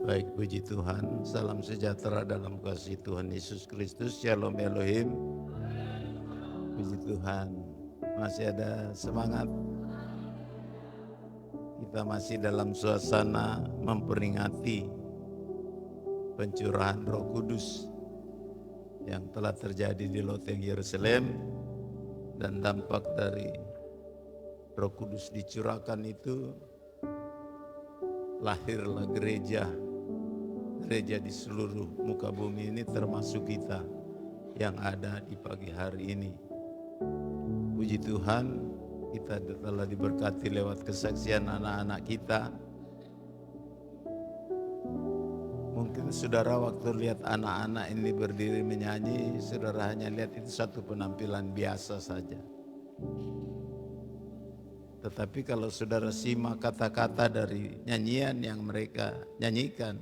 Baik, puji Tuhan. Salam sejahtera dalam kasih Tuhan Yesus Kristus. Shalom Elohim. Puji Tuhan. Masih ada semangat. Kita masih dalam suasana memperingati pencurahan Roh Kudus yang telah terjadi di loteng Yerusalem, dan dampak dari Roh Kudus dicurahkan itu lahirlah gereja di seluruh muka bumi ini, termasuk kita yang ada di pagi hari ini. Puji Tuhan, kita telah diberkati lewat kesaksian anak-anak kita. Mungkin saudara waktu lihat anak-anak ini berdiri menyanyi, saudara hanya lihat itu satu penampilan biasa saja. Tetapi kalau saudara simak kata-kata dari nyanyian yang mereka nyanyikan,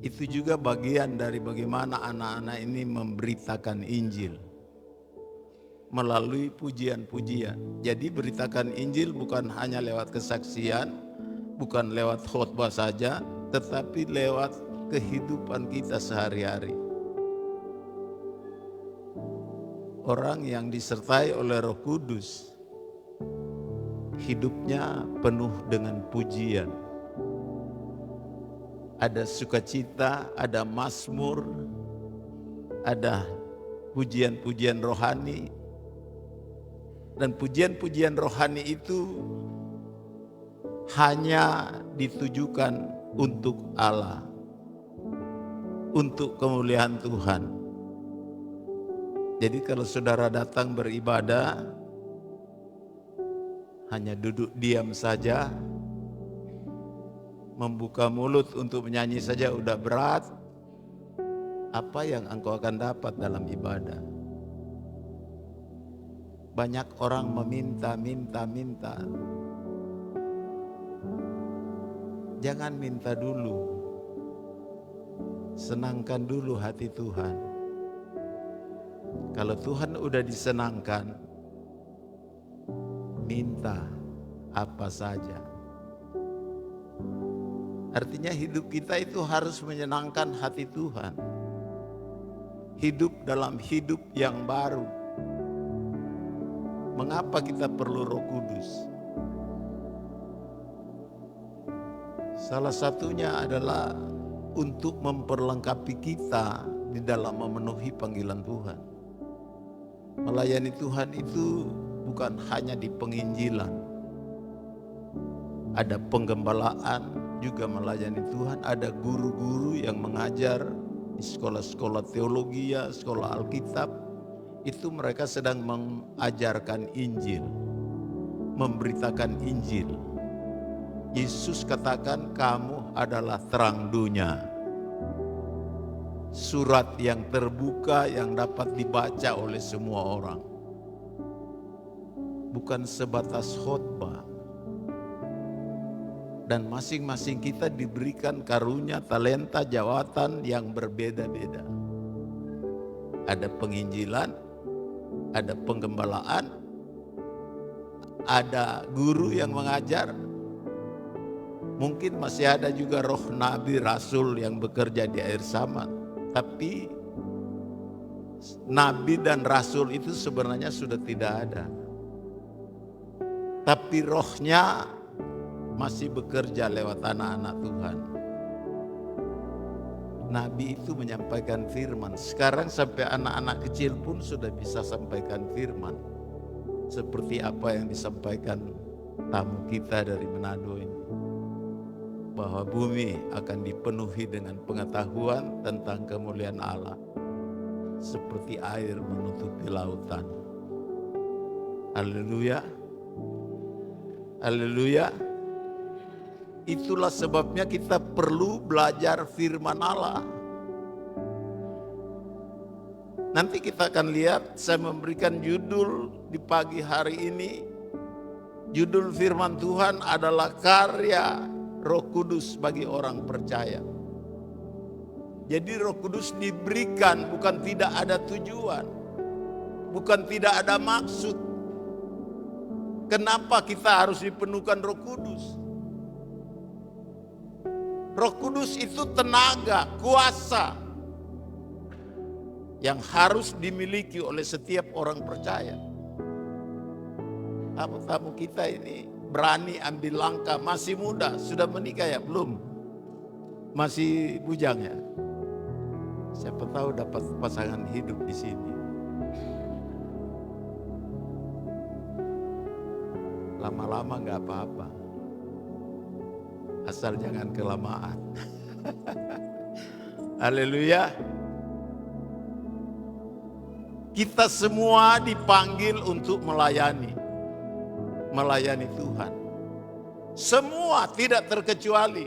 itu juga bagian dari bagaimana anak-anak ini memberitakan Injil melalui pujian-pujian. Jadi beritakan Injil bukan hanya lewat kesaksian, bukan lewat khotbah saja, tetapi lewat kehidupan kita sehari-hari. Orang yang disertai oleh Roh Kudus, hidupnya penuh dengan pujian. Ada sukacita, ada mazmur, ada pujian-pujian rohani. Dan pujian-pujian rohani itu hanya ditujukan untuk Allah, untuk kemuliaan Tuhan. Jadi kalau saudara datang beribadah, hanya duduk diam saja, membuka mulut untuk menyanyi saja udah berat, apa yang engkau akan dapat dalam ibadah? Banyak orang meminta. Jangan minta dulu. Senangkan dulu hati Tuhan. Kalau Tuhan udah disenangkan, minta apa saja. Artinya hidup kita itu harus menyenangkan hati Tuhan. Hidup dalam hidup yang baru. Mengapa kita perlu Roh Kudus? Salah satunya adalah untuk memperlengkapi kita di dalam memenuhi panggilan Tuhan. Melayani Tuhan itu bukan hanya di penginjilan. Ada penggembalaan juga melayani Tuhan. Ada guru-guru yang mengajar di sekolah-sekolah teologi, sekolah Alkitab. Itu mereka sedang mengajarkan Injil, memberitakan Injil. Yesus katakan kamu adalah terang dunia. Surat yang terbuka yang dapat dibaca oleh semua orang. Bukan sebatas khotbah. Dan masing-masing kita diberikan karunia, talenta, jawatan yang berbeda-beda. Ada penginjilan, ada penggembalaan, ada guru yang mengajar. Mungkin masih ada juga roh nabi, rasul yang bekerja di akhir zaman. Tapi nabi dan rasul itu sebenarnya sudah tidak ada. Tapi rohnya masih bekerja lewat anak-anak Tuhan. Nabi itu menyampaikan firman. Sekarang sampai anak-anak kecil pun sudah bisa sampaikan firman. Seperti apa yang disampaikan tamu kita dari Manado ini. Bahwa bumi akan dipenuhi dengan pengetahuan tentang kemuliaan Allah. Seperti air menutupi lautan. Haleluya. Haleluya. Itulah sebabnya kita perlu belajar firman Allah. Nanti kita akan lihat, saya memberikan judul di pagi hari ini. Judul firman Tuhan adalah karya Roh Kudus bagi orang percaya. Jadi Roh Kudus diberikan bukan tidak ada tujuan, bukan tidak ada maksud. Kenapa kita harus dipenuhkan Roh Kudus? Roh Kudus itu tenaga, kuasa yang harus dimiliki oleh setiap orang percaya. Tamu-tamu kita ini berani ambil langkah, masih muda, sudah menikah ya? Belum? Masih bujang ya? Siapa tahu dapat pasangan hidup di sini. Lama-lama gak apa-apa. Asal jangan kelamaan. Haleluya. Kita semua dipanggil untuk melayani. Melayani Tuhan. Semua tidak terkecuali.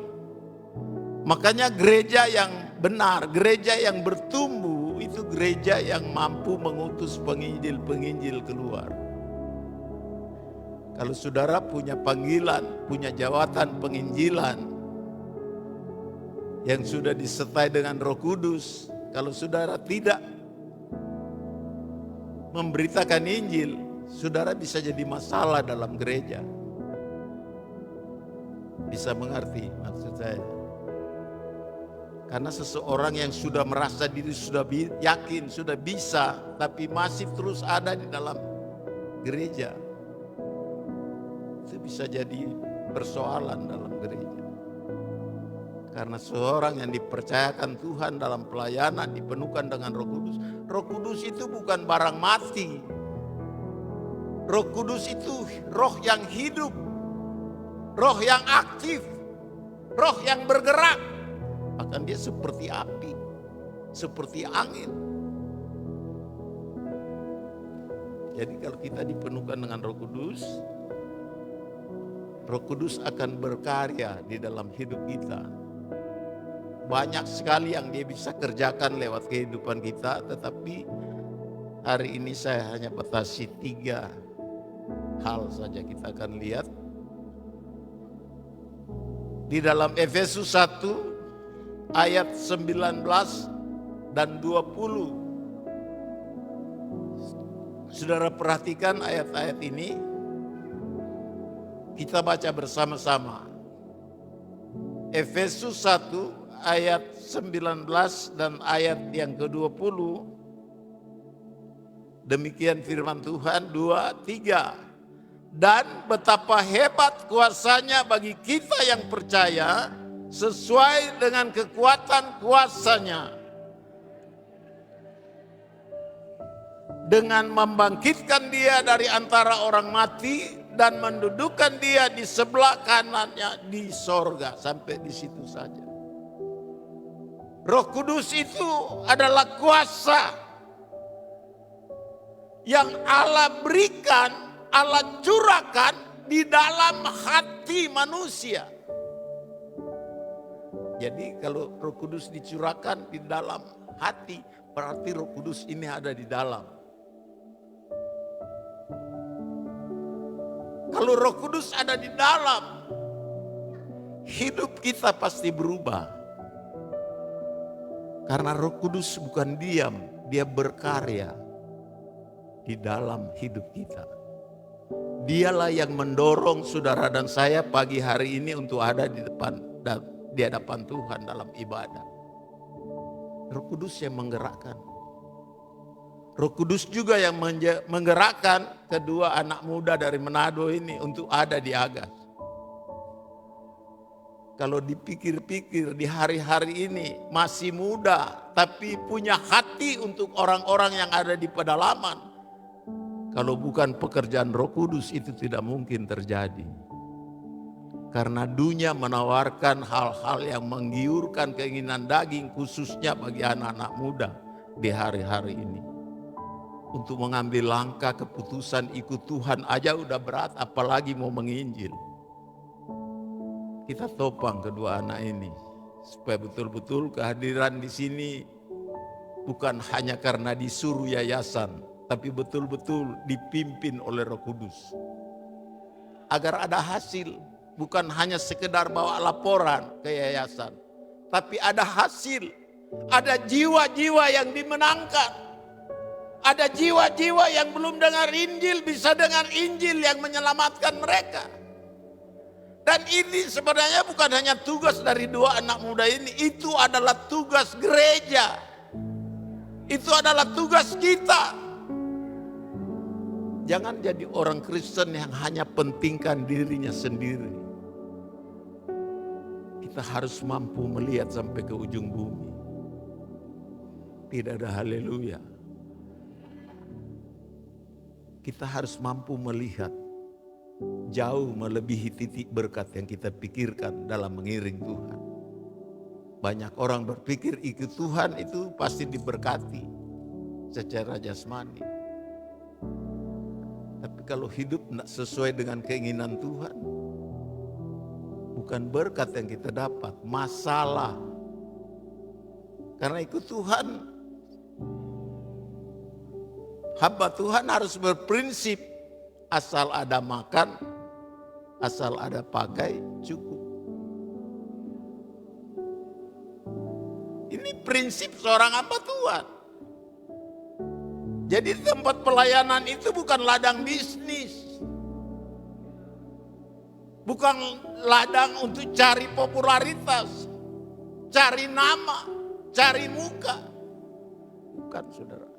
Makanya gereja yang benar, gereja yang bertumbuh, itu gereja yang mampu mengutus penginjil-penginjil keluar. Kalau saudara punya panggilan, punya jawatan penginjilan yang sudah disertai dengan Roh Kudus, kalau saudara tidak memberitakan Injil, saudara bisa jadi masalah dalam gereja. Bisa mengerti maksud saya? Karena seseorang yang sudah merasa diri sudah yakin, sudah bisa, tapi masih terus ada di dalam gereja, itu bisa jadi persoalan dalam gereja. Karena seorang yang dipercayakan Tuhan dalam pelayanan, dipenuhkan dengan Roh Kudus. Roh Kudus itu bukan barang mati. Roh Kudus itu roh yang hidup, roh yang aktif, roh yang bergerak. Bahkan dia seperti api, seperti angin. Jadi kalau kita dipenuhkan dengan Roh Kudus, Roh Kudus akan berkarya di dalam hidup kita. Banyak sekali yang dia bisa kerjakan lewat kehidupan kita, tetapi hari ini saya hanya batasi 3 hal saja kita akan lihat. Di dalam Efesus 1 ayat 19 dan 20. Saudara perhatikan ayat-ayat ini. Kita baca bersama-sama. Efesus 1 ayat 19 dan ayat yang ke-20. Demikian firman Tuhan, 2, 3. Dan betapa hebat kuasanya bagi kita yang percaya, sesuai dengan kekuatan kuasanya, dengan membangkitkan dia dari antara orang mati dan mendudukkan dia di sebelah kanannya di sorga. Sampai di situ saja. Roh Kudus itu adalah kuasa yang Allah berikan, Allah curahkan di dalam hati manusia. Jadi kalau Roh Kudus dicurahkan di dalam hati, berarti Roh Kudus ini ada di dalam. Kalau Roh Kudus ada di dalam, hidup kita pasti berubah. Karena Roh Kudus bukan diam, dia berkarya di dalam hidup kita. Dialah yang mendorong saudara dan saya pagi hari ini untuk ada di hadapan Tuhan dalam ibadah. Roh Kudus yang menggerakkan. Roh Kudus juga yang menggerakkan kedua anak muda dari Manado ini untuk ada di Agas. Kalau dipikir-pikir di hari-hari ini masih muda tapi punya hati untuk orang-orang yang ada di pedalaman. Kalau bukan pekerjaan Roh Kudus itu tidak mungkin terjadi. Karena dunia menawarkan hal-hal yang menggiurkan keinginan daging khususnya bagi anak-anak muda di hari-hari ini. Untuk mengambil langkah keputusan ikut Tuhan aja udah berat, apalagi mau menginjil. Kita topang kedua anak ini supaya betul-betul kehadiran di sini bukan hanya karena disuruh yayasan, tapi betul-betul dipimpin oleh Roh Kudus. Agar ada hasil, bukan hanya sekedar bawa laporan ke yayasan, tapi ada hasil, ada jiwa-jiwa yang dimenangkan. Ada jiwa-jiwa yang belum dengar Injil bisa dengar Injil yang menyelamatkan mereka. Dan ini sebenarnya bukan hanya tugas dari dua anak muda ini, itu adalah tugas gereja. Itu adalah tugas kita. Jangan jadi orang Kristen yang hanya pentingkan dirinya sendiri. Kita harus mampu melihat sampai ke ujung bumi. Tidak ada haleluya. Kita harus mampu melihat jauh melebihi titik berkat yang kita pikirkan dalam mengiring Tuhan. Banyak orang berpikir ikut Tuhan itu pasti diberkati secara jasmani. Tapi kalau hidup tidak sesuai dengan keinginan Tuhan, bukan berkat yang kita dapat, masalah. Karena ikut Tuhan, hamba Tuhan harus berprinsip, asal ada makan, asal ada pakai, cukup. Ini prinsip seorang hamba Tuhan. Jadi tempat pelayanan itu bukan ladang bisnis. Bukan ladang untuk cari popularitas, cari nama, cari muka. Bukan, saudara.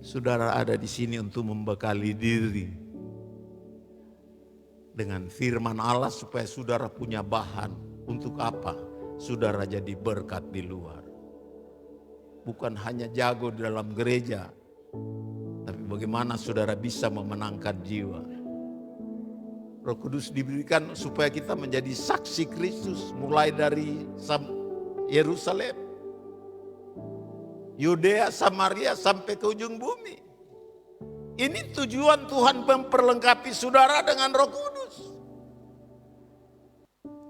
Saudara ada di sini untuk membekali diri dengan firman Allah supaya saudara punya bahan. Untuk apa? Saudara jadi berkat di luar. Bukan hanya jago di dalam gereja, tapi bagaimana saudara bisa memenangkan jiwa. Roh Kudus diberikan supaya kita menjadi saksi Kristus mulai dari Yerusalem, Yudea, Samaria sampai ke ujung bumi. Ini tujuan Tuhan memperlengkapi saudara dengan Roh Kudus.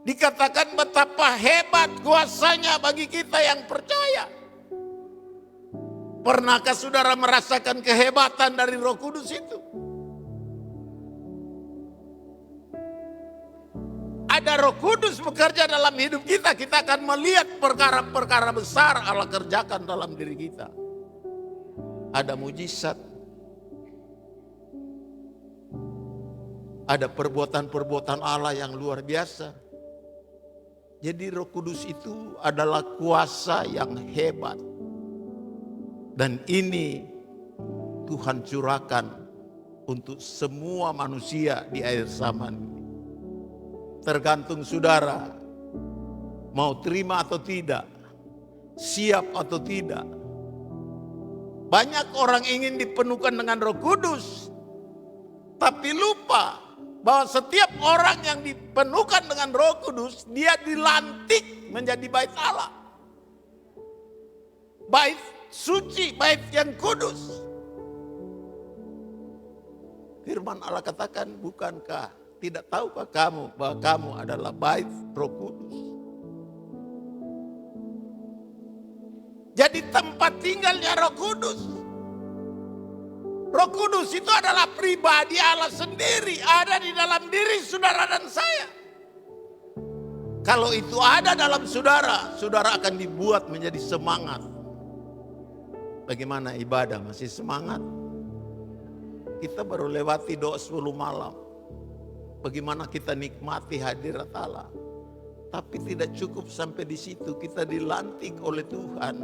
Dikatakan betapa hebat kuasanya bagi kita yang percaya. Pernahkah saudara merasakan kehebatan dari Roh Kudus itu? Ada Roh Kudus bekerja dalam hidup kita, kita akan melihat perkara-perkara besar Allah kerjakan dalam diri kita. Ada mujizat. Ada perbuatan-perbuatan Allah yang luar biasa. Jadi Roh Kudus itu adalah kuasa yang hebat. Dan ini Tuhan curahkan untuk semua manusia di akhir zaman ini. Tergantung saudara mau terima atau tidak, siap atau tidak. Banyak orang ingin dipenuhkan dengan Roh Kudus, tapi lupa bahwa setiap orang yang dipenuhkan dengan Roh Kudus, dia dilantik menjadi bait Allah. Bait suci, bait yang kudus. Firman Allah katakan, bukankah, tidak tahukah kamu bahwa kamu adalah bait Roh Kudus? Jadi tempat tinggalnya Roh Kudus. Roh Kudus itu adalah pribadi Allah sendiri, ada di dalam diri saudara dan saya. Kalau itu ada dalam saudara, saudara akan dibuat menjadi semangat. Bagaimana ibadah, masih semangat? Kita baru lewati doa 10 malam. Bagaimana kita nikmati hadirat Allah. Tapi tidak cukup sampai di situ, kita dilantik oleh Tuhan.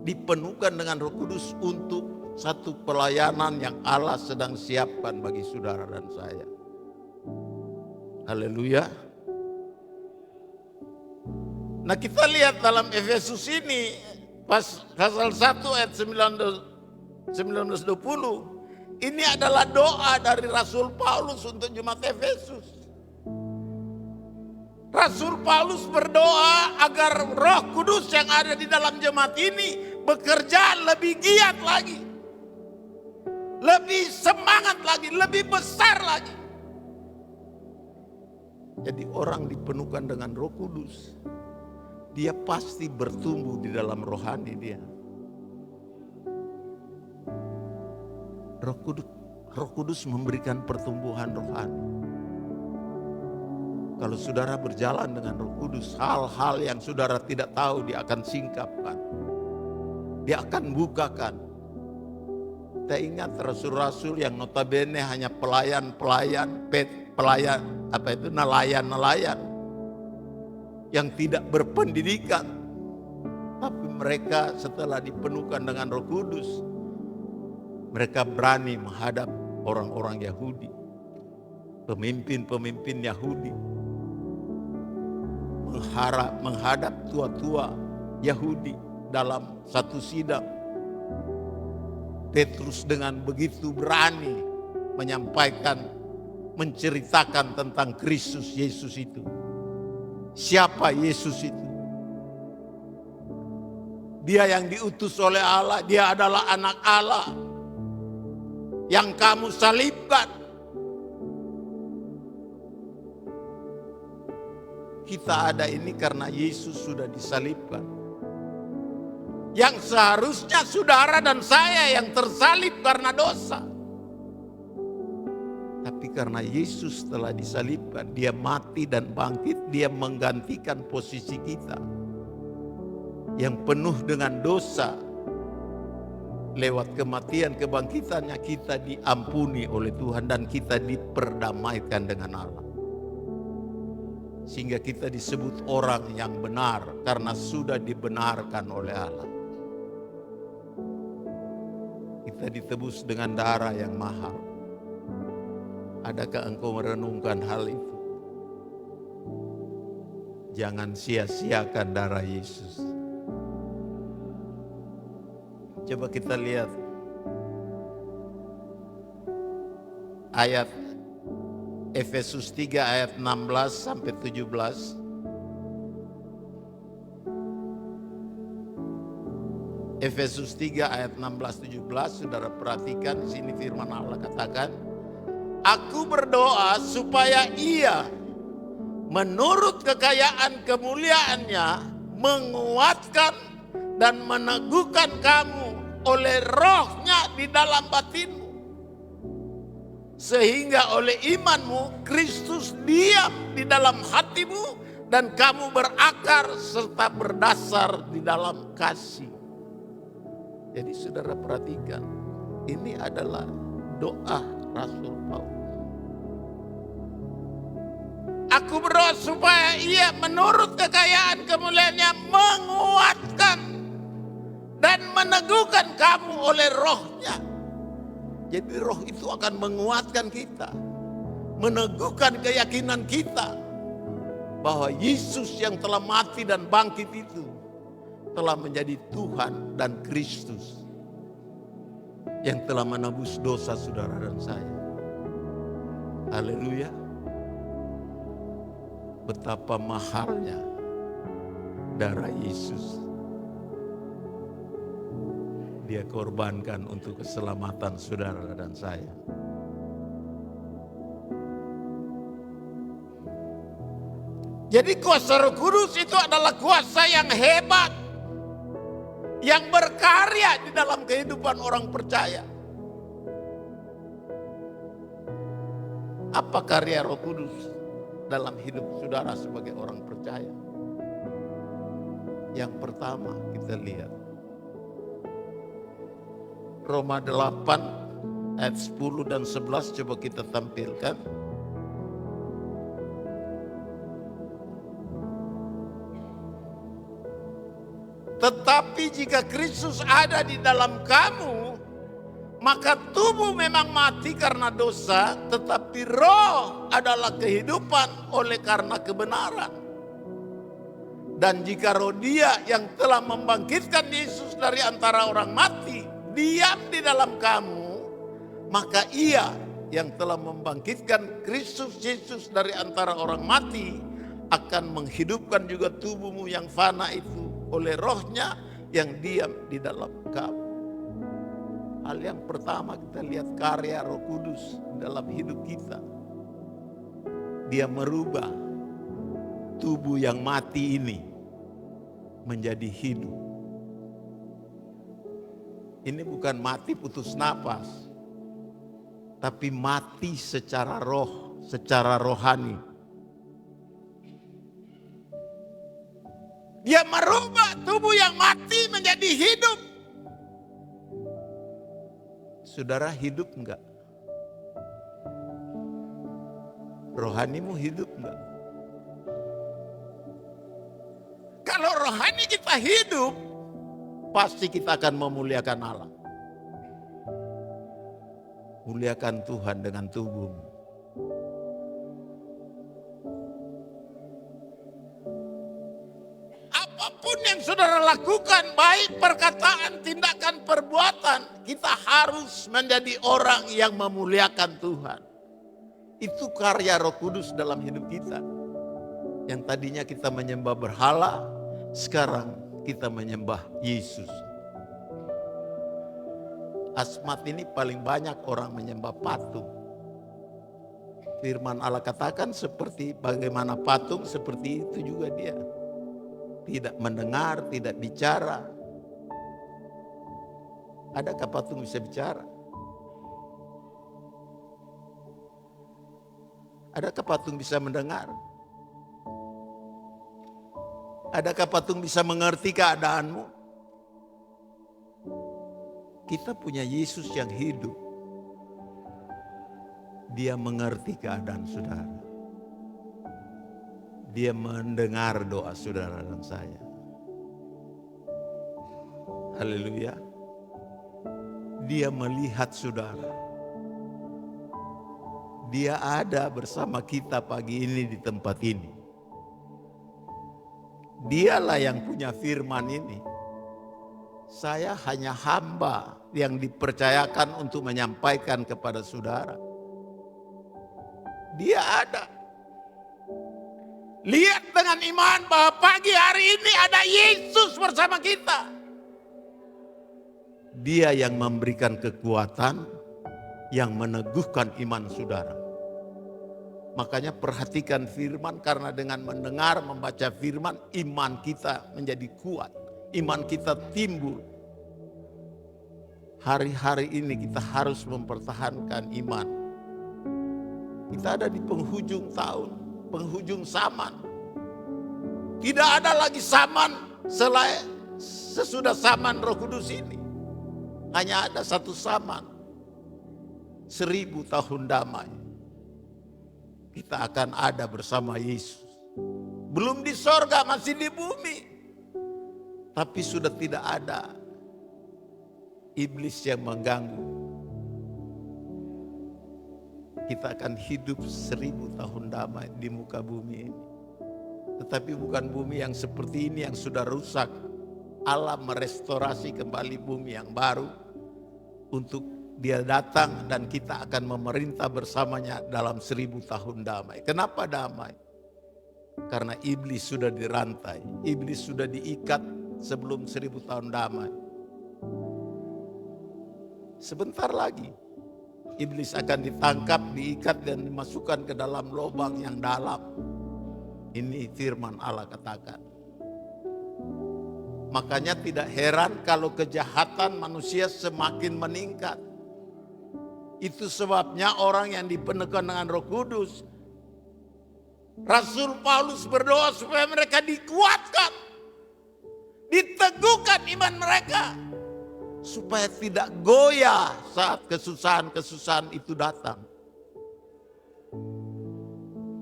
Dipenuhkan dengan Roh Kudus untuk satu pelayanan yang Allah sedang siapkan bagi saudara dan saya. Haleluya. Nah, kita lihat dalam Efesus ini, pasal 1 ayat 19-20, ini adalah doa dari Rasul Paulus untuk jemaat Efesus. Rasul Paulus berdoa agar Roh Kudus yang ada di dalam jemaat ini bekerja lebih giat lagi, lebih semangat lagi, lebih besar lagi. Jadi orang dipenuhkan dengan Roh Kudus, dia pasti bertumbuh di dalam rohani dia. Roh Kudus memberikan pertumbuhan rohani. Kalau saudara berjalan dengan Roh Kudus, hal-hal yang saudara tidak tahu dia akan singkapkan. Dia akan bukakan. Kita ingat rasul-rasul yang notabene hanya pelayan-pelayan, pelayan, nelayan yang tidak berpendidikan. Tapi mereka setelah dipenuhkan dengan Roh Kudus, mereka berani menghadap orang-orang Yahudi, pemimpin-pemimpin Yahudi, menghadap tua-tua Yahudi dalam satu sidang. Petrus dengan begitu berani menyampaikan, menceritakan tentang Kristus Yesus itu. Siapa Yesus itu? Dia yang diutus oleh Allah, dia adalah anak Allah yang kamu salibkan. Kita ada ini karena Yesus sudah disalibkan. Yang seharusnya saudara dan saya yang tersalib karena dosa. Tapi karena Yesus telah disalibkan, dia mati dan bangkit, dia menggantikan posisi kita yang penuh dengan dosa. Lewat kematian kebangkitannya kita diampuni oleh Tuhan dan kita diperdamaikan dengan Allah. Sehingga kita disebut orang yang benar karena sudah dibenarkan oleh Allah. Kita ditebus dengan darah yang mahal. Adakah engkau merenungkan hal itu? Jangan sia-siakan darah Yesus. Coba kita lihat ayat Efesus 3 ayat 16 sampai 17. Efesus 3 ayat 16-17, saudara perhatikan di sini firman Allah katakan, aku berdoa supaya Ia menurut kekayaan kemuliaannya menguatkan dan meneguhkan kamu oleh Roh-Nya di dalam batinmu. Sehingga oleh imanmu Kristus diam di dalam hatimu dan kamu berakar serta berdasar di dalam kasih. Jadi saudara perhatikan, ini adalah doa Rasul Paulus. Aku berdoa supaya Ia menurut kekayaan kemuliaannya menguatkan dan meneguhkan kamu oleh Roh-Nya. Jadi Roh itu akan menguatkan kita, meneguhkan keyakinan kita bahwa Yesus yang telah mati dan bangkit itu telah menjadi Tuhan dan Kristus yang telah menebus dosa saudara dan saya. Haleluya. Betapa mahalnya darah Yesus. Dia korbankan untuk keselamatan saudara dan saya. Jadi kuasa Roh Kudus itu adalah kuasa yang hebat, yang berkarya di dalam kehidupan orang percaya. Apa karya Roh Kudus dalam hidup saudara sebagai orang percaya? Yang pertama kita lihat Roma 8 ayat 10 dan 11, coba kita tampilkan. Tetapi jika Kristus ada di dalam kamu, maka tubuh memang mati karena dosa, tetapi roh adalah kehidupan oleh karena kebenaran. Dan jika roh Dia yang telah membangkitkan Yesus dari antara orang mati diam di dalam kamu, maka Ia yang telah membangkitkan Kristus Yesus dari antara orang mati akan menghidupkan juga tubuhmu yang fana itu oleh Roh-Nya yang diam di dalam kamu. Hal yang pertama kita lihat karya Roh Kudus dalam hidup kita. Dia merubah tubuh yang mati ini menjadi hidup. Ini bukan mati putus napas, tapi mati secara roh, secara rohani. Dia merubah tubuh yang mati menjadi hidup. Saudara hidup enggak? Rohanimu hidup enggak? Kalau rohani kita hidup, pasti kita akan memuliakan Allah. Muliakan Tuhan dengan tubuhmu. Apapun yang saudara lakukan, baik perkataan, tindakan, perbuatan, kita harus menjadi orang yang memuliakan Tuhan. Itu karya Roh Kudus dalam hidup kita. Yang tadinya kita menyembah berhala, sekarang kita menyembah Yesus. Asmat ini paling banyak orang menyembah patung. Firman Allah katakan seperti bagaimana patung, seperti itu juga dia. Tidak mendengar, tidak bicara. Adakah patung bisa bicara? Adakah patung bisa mendengar? Adakah patung bisa mengerti keadaanmu? Kita punya Yesus yang hidup. Dia mengerti keadaan saudara. Dia mendengar doa saudara dan saya. Haleluya. Dia melihat saudara. Dia ada bersama kita pagi ini di tempat ini. Dialah yang punya firman ini. Saya hanya hamba yang dipercayakan untuk menyampaikan kepada saudara. Dia ada. Lihat dengan iman bahwa pagi hari ini ada Yesus bersama kita. Dia yang memberikan kekuatan, yang meneguhkan iman saudara. Makanya perhatikan firman, karena dengan mendengar, membaca firman, iman kita menjadi kuat. Iman kita timbul. Hari-hari ini kita harus mempertahankan iman. Kita ada di penghujung tahun, penghujung zaman. Tidak ada lagi zaman selain sesudah zaman Roh Kudus ini. Hanya ada satu zaman. 1000 tahun damai. Kita akan ada bersama Yesus. Belum di sorga, masih di bumi. Tapi sudah tidak ada iblis yang mengganggu. Kita akan hidup 1000 tahun damai di muka bumi ini. Tetapi bukan bumi yang seperti ini yang sudah rusak. Allah merestorasi kembali bumi yang baru untuk Dia datang dan kita akan memerintah bersamanya dalam 1000 tahun damai. Kenapa damai? Karena iblis sudah dirantai, iblis sudah diikat sebelum 1000 tahun damai. Sebentar lagi iblis akan ditangkap, diikat dan dimasukkan ke dalam lubang yang dalam. Ini firman Allah katakan. Makanya tidak heran kalau kejahatan manusia semakin meningkat. Itu sebabnya orang yang dipenuhkan dengan Roh Kudus, Rasul Paulus berdoa supaya mereka dikuatkan, diteguhkan iman mereka, supaya tidak goyah saat kesusahan-kesusahan itu datang.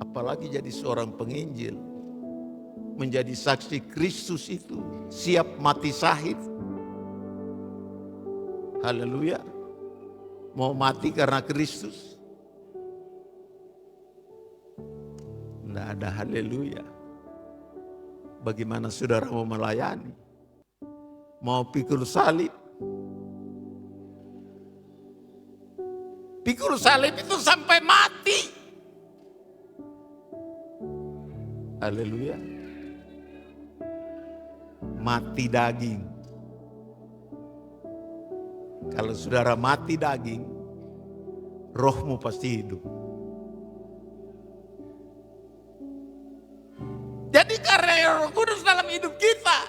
Apalagi jadi seorang penginjil, menjadi saksi Kristus itu, siap mati syahid. Haleluya. Mau mati karena Kristus? Tidak ada haleluya. Bagaimana saudara mau melayani? Mau pikul salib? Pikul salib itu sampai mati. Haleluya. Mati daging. Kalau saudara mati daging, rohmu pasti hidup. Jadi karena Roh Kudus dalam hidup kita,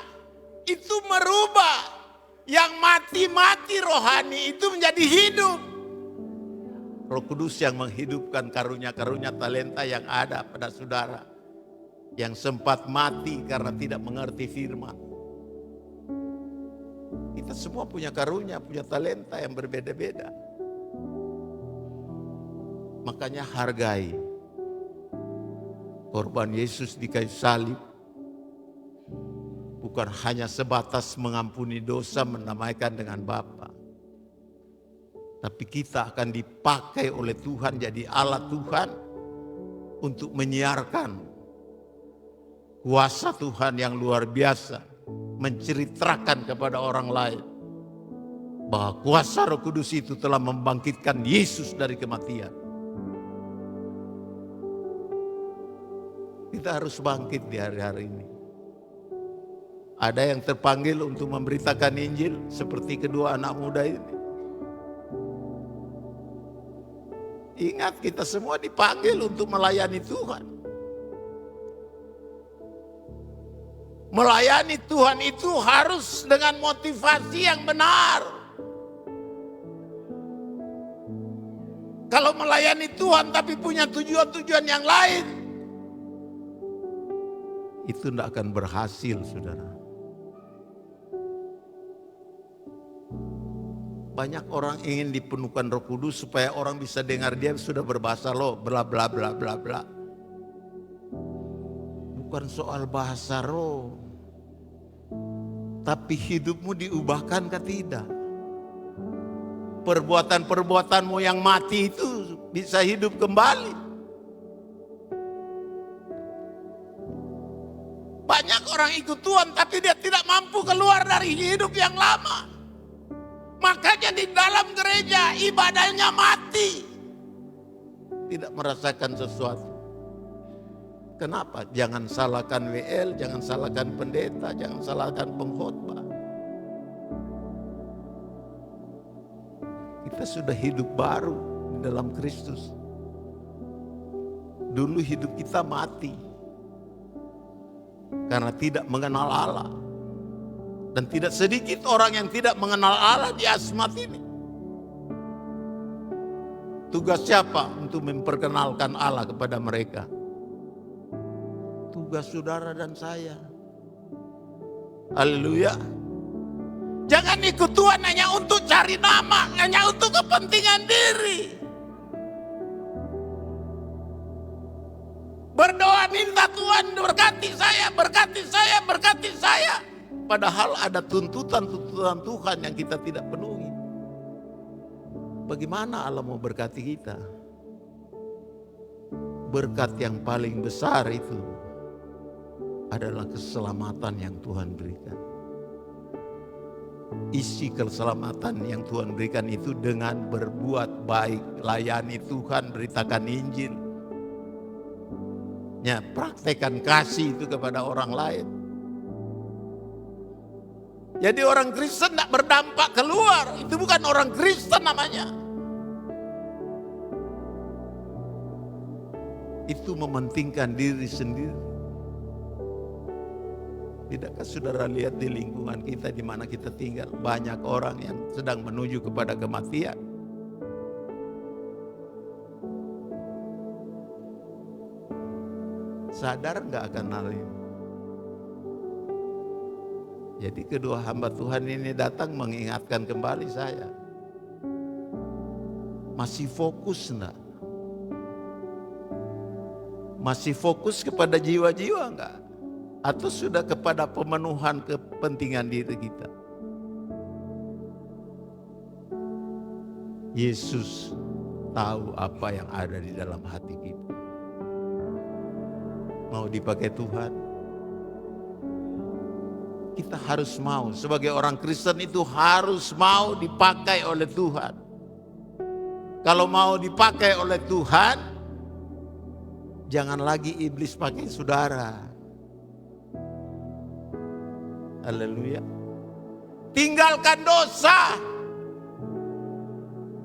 itu merubah yang mati-mati rohani itu menjadi hidup. Roh Kudus yang menghidupkan karunia-karunia talenta yang ada pada saudara, yang sempat mati karena tidak mengerti firman. Kita semua punya karunia, punya talenta yang berbeda-beda. Makanya hargai Korban Yesus di kayu salib bukan hanya sebatas mengampuni dosa, mendamaikan dengan Bapa. Tapi kita akan dipakai oleh Tuhan jadi alat Tuhan untuk menyiarkan kuasa Tuhan yang luar biasa, menceritakan kepada orang lain bahwa kuasa Roh Kudus itu telah membangkitkan Yesus dari kematian. Kita harus bangkit di hari-hari ini. Ada yang terpanggil untuk memberitakan Injil seperti kedua anak muda ini. Ingat, kita semua dipanggil untuk melayani Tuhan. Melayani Tuhan itu harus dengan motivasi yang benar. Kalau melayani Tuhan tapi punya tujuan-tujuan yang lain, itu tidak akan berhasil, saudara. Banyak orang ingin dipenuhkan Roh Kudus supaya orang bisa dengar dia sudah berbahasa roh, bla bla bla bla bla. Bukan soal bahasa roh, tapi hidupmu diubahkankah tidak? Perbuatan-perbuatanmu yang mati itu bisa hidup kembali. Banyak orang ikut Tuhan tapi dia tidak mampu keluar dari hidup yang lama. Makanya di dalam gereja ibadahnya mati. Tidak merasakan sesuatu. Kenapa? Jangan salahkan WL, jangan salahkan pendeta, jangan salahkan pengkhotbah. Kita sudah hidup baru di dalam Kristus. Dulu hidup kita mati karena tidak mengenal Allah. Dan tidak sedikit orang yang tidak mengenal Allah di asmat ini. Tugas siapa untuk memperkenalkan Allah kepada mereka? Tugas saudara dan saya. Haleluya. Jangan ikut Tuhan hanya untuk cari nama, hanya untuk kepentingan diri. Berdoa minta Tuhan berkati saya, berkati saya, berkati saya. Padahal ada tuntutan-tuntutan Tuhan yang kita tidak penuhi. Bagaimana Allah mau berkati kita? Berkat yang paling besar itu adalah keselamatan yang Tuhan berikan. Isi keselamatan yang Tuhan berikan itu dengan berbuat baik, layani Tuhan, beritakan Injil. Ya, praktekkan kasih itu kepada orang lain. Jadi orang Kristen tidak berdampak keluar, itu bukan orang Kristen namanya. Itu mementingkan diri sendiri. Tidakkah saudara lihat di lingkungan kita di mana kita tinggal, banyak orang yang sedang menuju kepada kematian. Sadar nggak akan hal ini? Jadi kedua hamba Tuhan ini datang mengingatkan kembali saya. Masih fokus enggak? Masih fokus kepada jiwa-jiwa enggak? Atau sudah kepada pemenuhan kepentingan diri kita? Yesus tahu apa yang ada di dalam hati kita. Mau dipakai Tuhan? Kita harus mau, sebagai orang Kristen itu harus mau dipakai oleh Tuhan. Kalau mau dipakai oleh Tuhan, jangan lagi iblis pakai saudara. Haleluya. Tinggalkan dosa.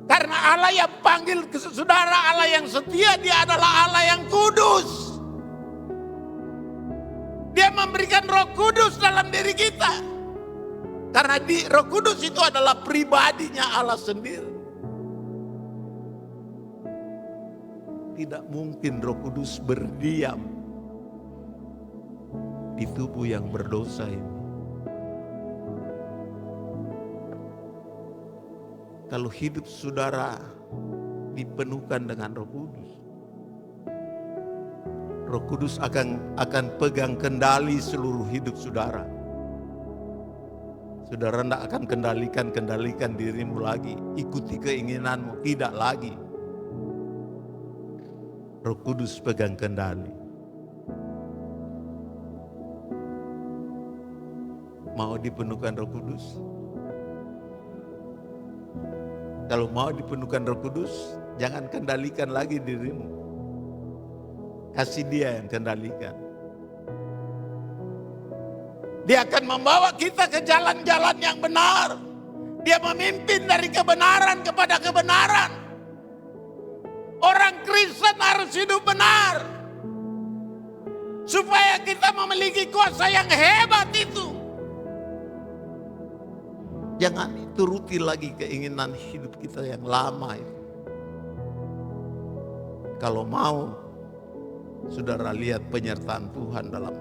Karena Allah yang panggil ke saudara, Allah yang setia, dia adalah Allah yang kudus. Dia memberikan Roh Kudus dalam diri kita. Karena Roh Kudus itu adalah pribadinya Allah sendiri. Tidak mungkin Roh Kudus berdiam di tubuh yang berdosa ini. Kalau hidup saudara dipenuhkan dengan Roh Kudus, Roh Kudus akan pegang kendali seluruh hidup saudara. Saudara tidak akan kendalikan dirimu lagi, ikuti keinginanmu, tidak lagi. Roh Kudus pegang kendali. Mau dipenuhkan Roh Kudus? Kalau mau dipenuhkan Roh Kudus, jangan kendalikan lagi dirimu. Kasih Dia yang kendalikan. Dia akan membawa kita ke jalan-jalan yang benar. Dia memimpin dari kebenaran kepada kebenaran. Orang Kristen harus hidup benar. Supaya kita memiliki kuasa yang hebat itu. Jangan turuti lagi keinginan hidup kita yang lama itu. Kalau mau, saudara lihat penyertaan Tuhan dalam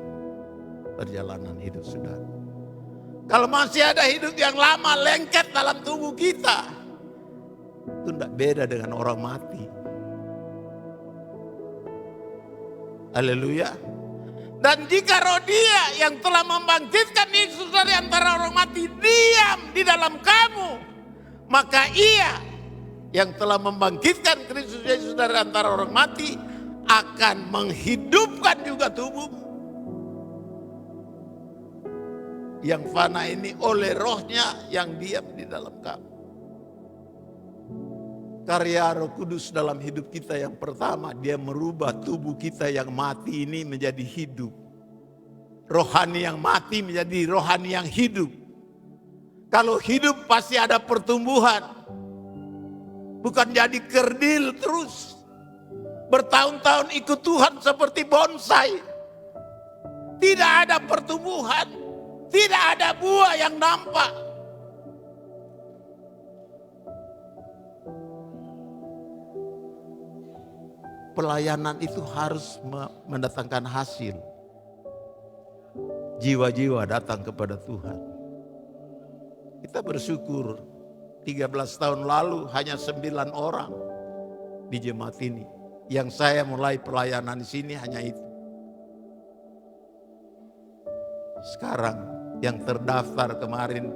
perjalanan hidup saudara. Kalau masih ada hidup yang lama lengket dalam tubuh kita, itu tidak beda dengan orang mati. Haleluya. Dan jika roh Dia yang telah membangkitkan Yesus dari antara orang mati diam di dalam kamu, maka Ia yang telah membangkitkan Kristus Yesus dari antara orang mati akan menghidupkan juga tubuhmu yang fana ini oleh rohnya yang diam di dalam kamu. Karya Roh Kudus dalam hidup kita yang pertama, Dia merubah tubuh kita yang mati ini menjadi hidup. Rohani yang mati menjadi rohani yang hidup. Kalau hidup pasti ada pertumbuhan. Bukan jadi kerdil terus. Bertahun-tahun ikut Tuhan seperti bonsai. Tidak ada pertumbuhan. Tidak ada buah yang nampak. Pelayanan itu harus mendatangkan hasil. Jiwa-jiwa datang kepada Tuhan. Kita bersyukur 13 tahun lalu hanya 9 orang di jemaat ini. Yang saya mulai pelayanan di sini hanya itu. Sekarang yang terdaftar kemarin,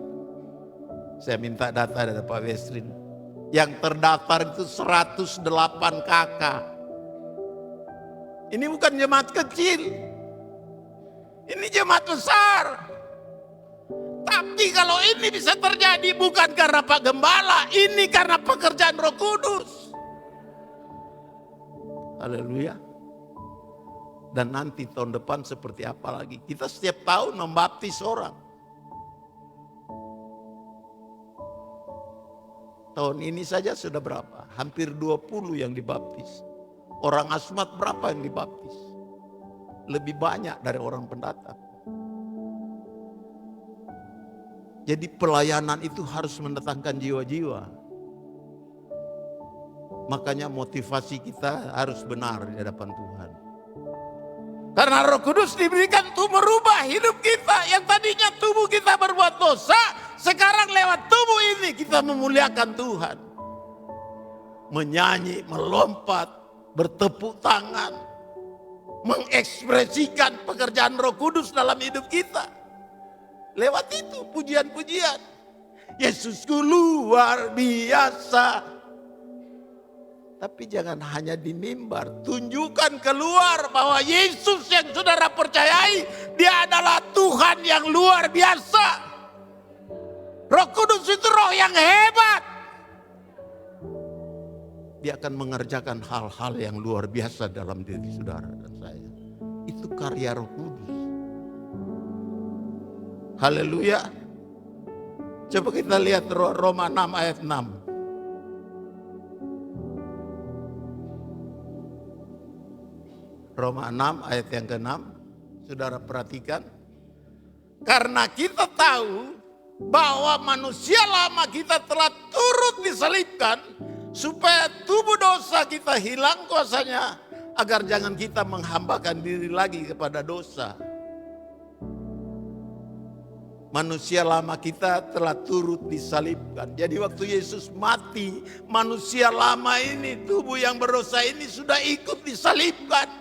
saya minta data dari Pak Westrin. Yang terdaftar itu 108 kakak. Ini bukan jemaat kecil. Ini jemaat besar. Tapi kalau ini bisa terjadi bukan karena Pak Gembala, ini karena pekerjaan Roh Kudus. Haleluya. Dan nanti tahun depan seperti apa lagi? Kita setiap tahun membaptis orang. Tahun ini saja sudah berapa? Hampir 20 yang dibaptis. Orang Asmat berapa yang dibaptis? Lebih banyak dari orang pendatang. Jadi pelayanan itu harus mendatangkan jiwa-jiwa. Makanya motivasi kita harus benar di hadapan Tuhan. Karena Roh Kudus diberikan untuk merubah hidup kita. Yang tadinya tubuh kita berbuat dosa, sekarang lewat tubuh ini kita memuliakan Tuhan. Menyanyi, melompat, bertepuk tangan, mengekspresikan pekerjaan Roh Kudus dalam hidup kita. Lewat itu pujian-pujian. Yesusku luar biasa. Tapi jangan hanya di mimbar, tunjukkan keluar bahwa Yesus yang saudara percayai, Dia adalah Tuhan yang luar biasa. Roh Kudus itu roh yang hebat. Dia akan mengerjakan hal-hal yang luar biasa dalam diri saudara dan saya. Itu karya Roh Kudus. Haleluya. Coba kita lihat Roma 6 ayat 6. Roma 6 ayat yang ke-6. Saudara perhatikan. Karena kita tahu bahwa manusia lama kita telah turut disalibkan supaya tubuh dosa kita hilang kuasanya, agar jangan kita menghambakan diri lagi kepada dosa. Manusia lama kita telah turut disalibkan. Jadi waktu Yesus mati, manusia lama ini, tubuh yang berdosa ini sudah ikut disalibkan.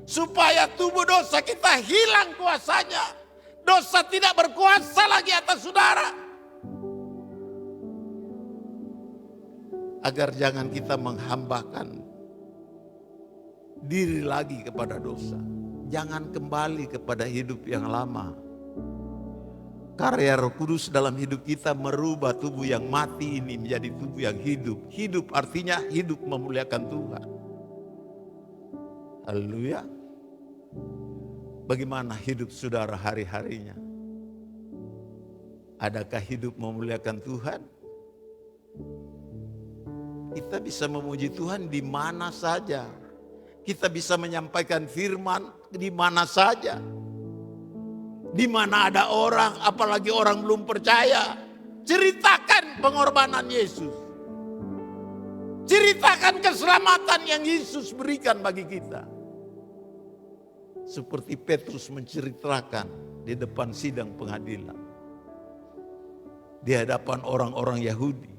supaya tubuh dosa kita hilang kuasanya. Dosa tidak berkuasa lagi atas saudara. Agar jangan kita menghambakan diri lagi kepada dosa. Jangan kembali kepada hidup yang lama. Karya Roh Kudus dalam hidup kita merubah tubuh yang mati ini menjadi tubuh yang hidup. Hidup artinya hidup memuliakan Tuhan. Haleluya. Bagaimana hidup saudara hari-harinya? Adakah hidup memuliakan Tuhan? Kita bisa memuji Tuhan di mana saja. Kita bisa menyampaikan firman di mana saja. Di mana ada orang, apalagi orang belum percaya. Ceritakan pengorbanan Yesus. Ceritakan keselamatan yang Yesus berikan bagi kita. Seperti Petrus menceritakan di depan sidang pengadilan. Di hadapan orang-orang Yahudi.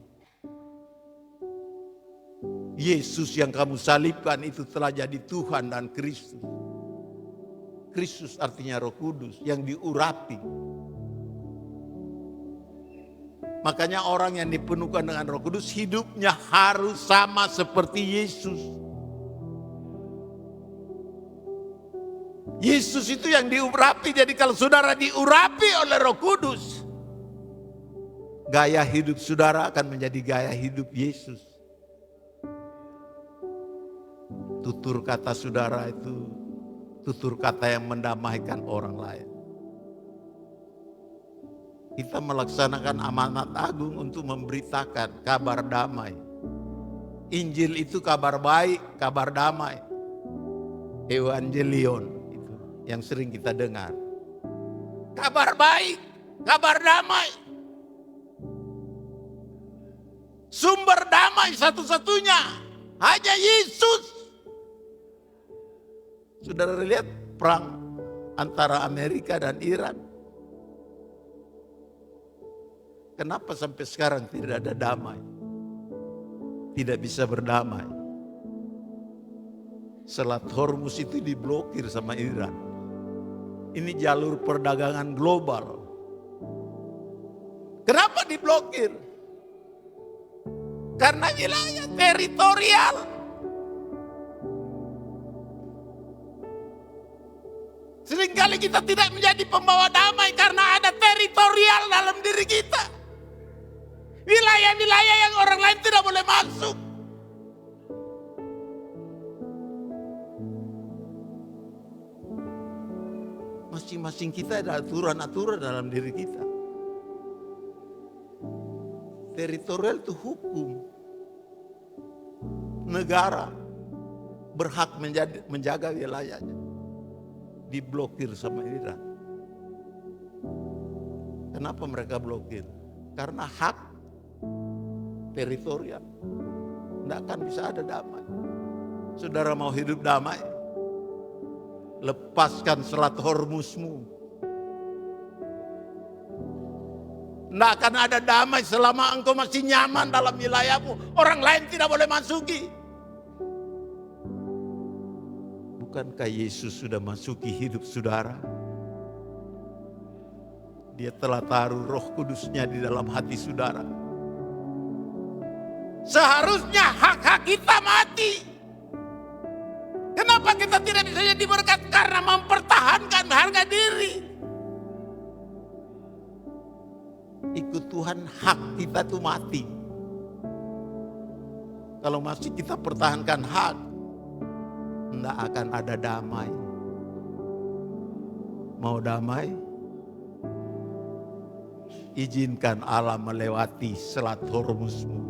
Yesus yang kamu salibkan itu telah jadi Tuhan dan Kristus. Kristus artinya Roh Kudus yang diurapi. Makanya orang yang dipenuhkan dengan Roh Kudus hidupnya harus sama seperti Yesus. Yesus itu yang diurapi. Jadi kalau saudara diurapi oleh Roh Kudus, gaya hidup saudara akan menjadi gaya hidup Yesus. Tutur kata saudara itu tutur kata yang mendamaikan orang lain. Kita melaksanakan amanat agung untuk memberitakan kabar damai. Injil itu kabar baik, kabar damai. Evangelion itu yang sering kita dengar. Kabar baik, kabar damai. Sumber damai satu-satunya hanya Yesus. Saudara lihat perang antara Amerika dan Iran. Kenapa sampai sekarang tidak ada damai? Tidak bisa berdamai. Selat Hormuz itu diblokir sama Iran. Ini jalur perdagangan global. Kenapa diblokir? Karena wilayah teritorial. Seringkali kita tidak menjadi pembawa damai karena ada teritorial dalam diri kita. Wilayah-wilayah yang orang lain tidak boleh masuk. Masing-masing kita ada aturan-aturan dalam diri kita. Teritorial itu hukum. Negara berhak menjaga wilayahnya. Diblokir sama Iran. Kenapa mereka blokir? Karena hak teritorial. Tidak akan bisa ada damai. Saudara mau hidup damai? Lepaskan Selat Hormuzmu. Tidak akan ada damai selama engkau masih nyaman dalam wilayahmu. Orang lain tidak boleh masuki. Bukankah Yesus sudah masuki hidup saudara? Dia telah taruh Roh Kudusnya di dalam hati saudara. Seharusnya hak-hak kita mati. Kenapa kita tidak bisa jadi berkat? Karena mempertahankan harga diri. Ikut Tuhan, hak kita tuh mati. Kalau masih kita pertahankan hak, tidak akan ada damai. Mau damai? Izinkan Allah melewati Selat Hormuzmu.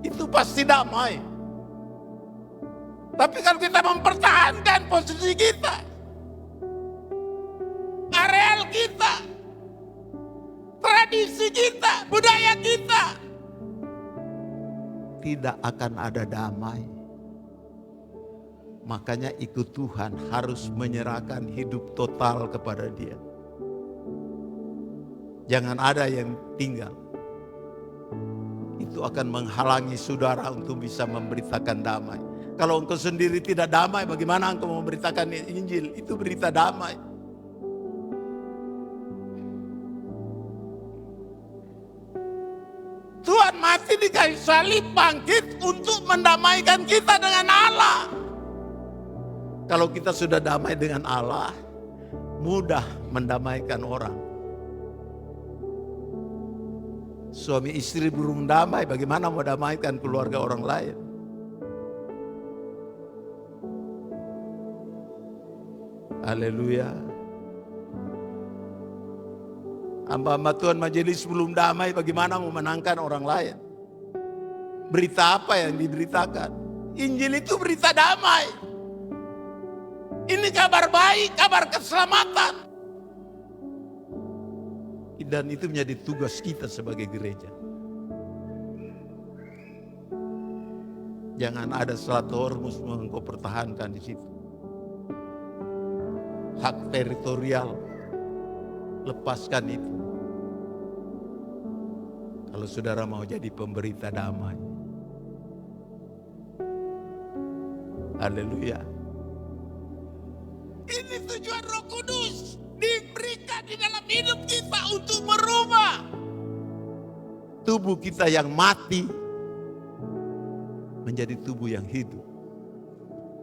Itu pasti damai. Tapi kalau kita mempertahankan posisi kita, areal kita, tradisi kita, budaya kita, tidak akan ada damai. Makanya ikut Tuhan harus menyerahkan hidup total kepada Dia. Jangan ada yang tinggal. Itu akan menghalangi saudara untuk bisa memberitakan damai. Kalau engkau sendiri tidak damai, bagaimana engkau memberitakan Injil? Itu berita damai. Tuhan mati di kayu salib, bangkit untuk mendamaikan kita dengan Allah. Kalau kita sudah damai dengan Allah, mudah mendamaikan orang. Suami istri belum damai, bagaimana mau damaikan keluarga orang lain? Haleluya. Hamba-hamba Tuhan majelis belum damai, bagaimana mau menangkan orang lain? Berita apa yang diberitakan? Injil itu berita damai. Ini kabar baik, kabar keselamatan. Dan itu menjadi tugas kita sebagai gereja. Jangan ada satu hormus yang engkau pertahankan di situ. Hak teritorial, lepaskan itu. Kalau saudara mau jadi pemberita damai. Haleluya. Ini tujuan Roh Kudus diberikan di dalam hidup kita untuk merubah tubuh kita yang mati menjadi tubuh yang hidup.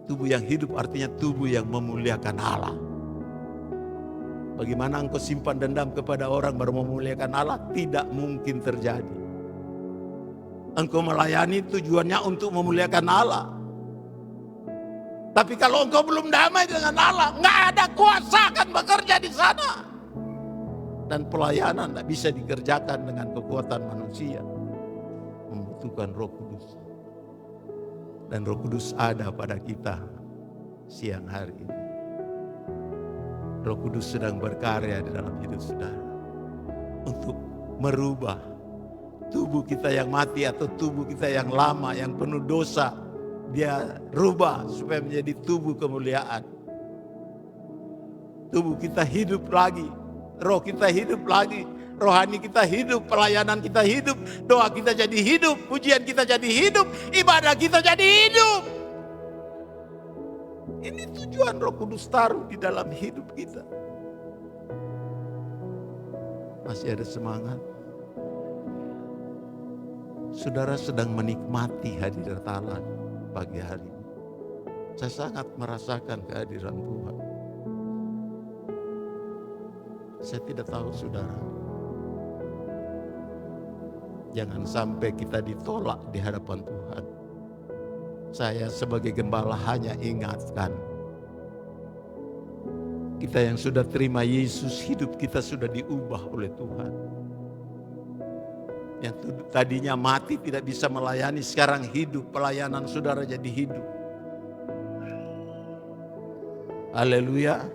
Tubuh yang hidup artinya tubuh yang memuliakan Allah. Bagaimana engkau simpan dendam kepada orang baru memuliakan Allah? Tidak mungkin terjadi. Engkau melayani tujuannya untuk memuliakan Allah. Tapi kalau engkau belum damai dengan Allah, nggak ada kuasa akan bekerja di sana. Dan pelayanan tidak bisa dikerjakan dengan kekuatan manusia. Membutuhkan Roh Kudus. Dan Roh Kudus ada pada kita siang hari ini. Roh Kudus sedang berkarya di dalam hidup saudara. Untuk merubah tubuh kita yang mati atau tubuh kita yang lama, yang penuh dosa. Dia rubah supaya menjadi tubuh kemuliaan. Tubuh kita hidup lagi. Roh kita hidup lagi. Rohani kita hidup. Pelayanan kita hidup. Doa kita jadi hidup. Pujian kita jadi hidup. Ibadah kita jadi hidup. Ini tujuan Roh Kudus taruh di dalam hidup kita. Masih ada semangat? Saudara sedang menikmati hadirat Allah pagi hari ini. Saya sangat merasakan kehadiran Tuhan. Saya tidak tahu saudara. Jangan sampai kita ditolak di hadapan Tuhan. Saya sebagai gembala hanya ingatkan. Kita yang sudah terima Yesus, hidup kita sudah diubah oleh Tuhan. Yang tadinya mati tidak bisa melayani, sekarang hidup, pelayanan saudara jadi hidup. Haleluya.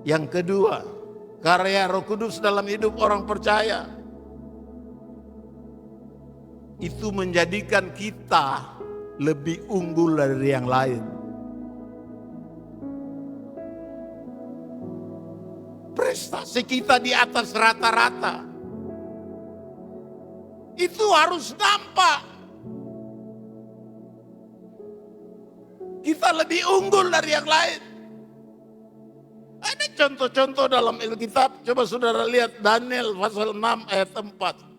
Yang kedua, karya Roh Kudus dalam hidup orang percaya. Itu menjadikan kita lebih unggul dari yang lain. Prestasi kita di atas rata-rata. Itu harus nampak. Kita lebih unggul dari yang lain. Ada contoh-contoh dalam Alkitab. Coba saudara lihat Daniel pasal 6 ayat 4.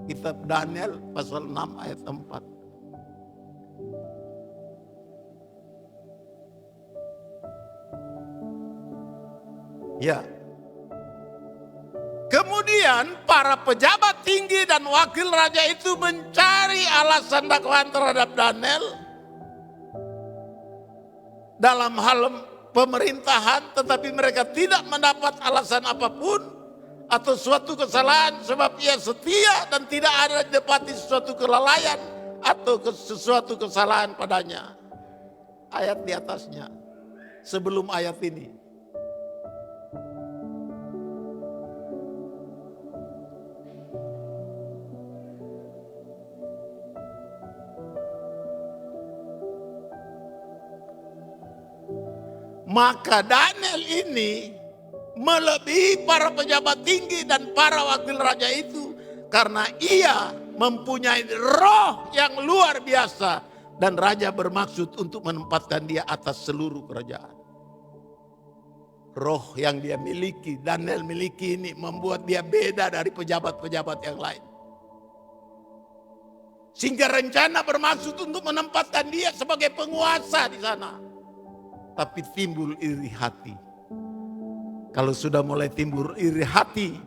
Kitab Daniel pasal 6 ayat 4. Ya. Kemudian para pejabat tinggi dan wakil raja itu mencari alasan dakwaan terhadap Daniel dalam hal pemerintahan, tetapi mereka tidak mendapat alasan apapun atau suatu kesalahan, sebab ia setia dan tidak ada didapati suatu kelalaian atau sesuatu kesalahan padanya. Ayat di atasnya, sebelum ayat ini. Maka Daniel ini melebihi para pejabat tinggi dan para wakil raja itu karena ia mempunyai roh yang luar biasa. Dan raja bermaksud untuk menempatkan dia atas seluruh kerajaan. Roh yang dia miliki, Daniel miliki ini membuat dia beda dari pejabat-pejabat yang lain. Sehingga rencana bermaksud untuk menempatkan dia sebagai penguasa di sana. Tapi timbul iri hati. Kalau sudah mulai timbul iri hati,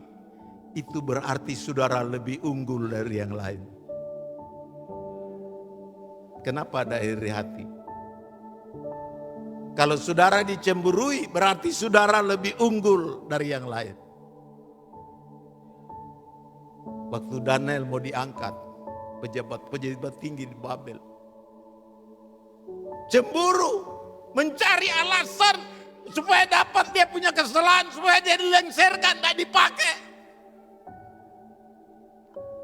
itu berarti saudara lebih unggul dari yang lain. Kenapa ada iri hati? Kalau saudara dicemburui, berarti saudara lebih unggul dari yang lain. Waktu Daniel mau diangkat, pejabat tinggi di Babel, cemburu, mencari alasan supaya dapat dia punya kesalahan, supaya dia dilengsarkan, tidak dipakai.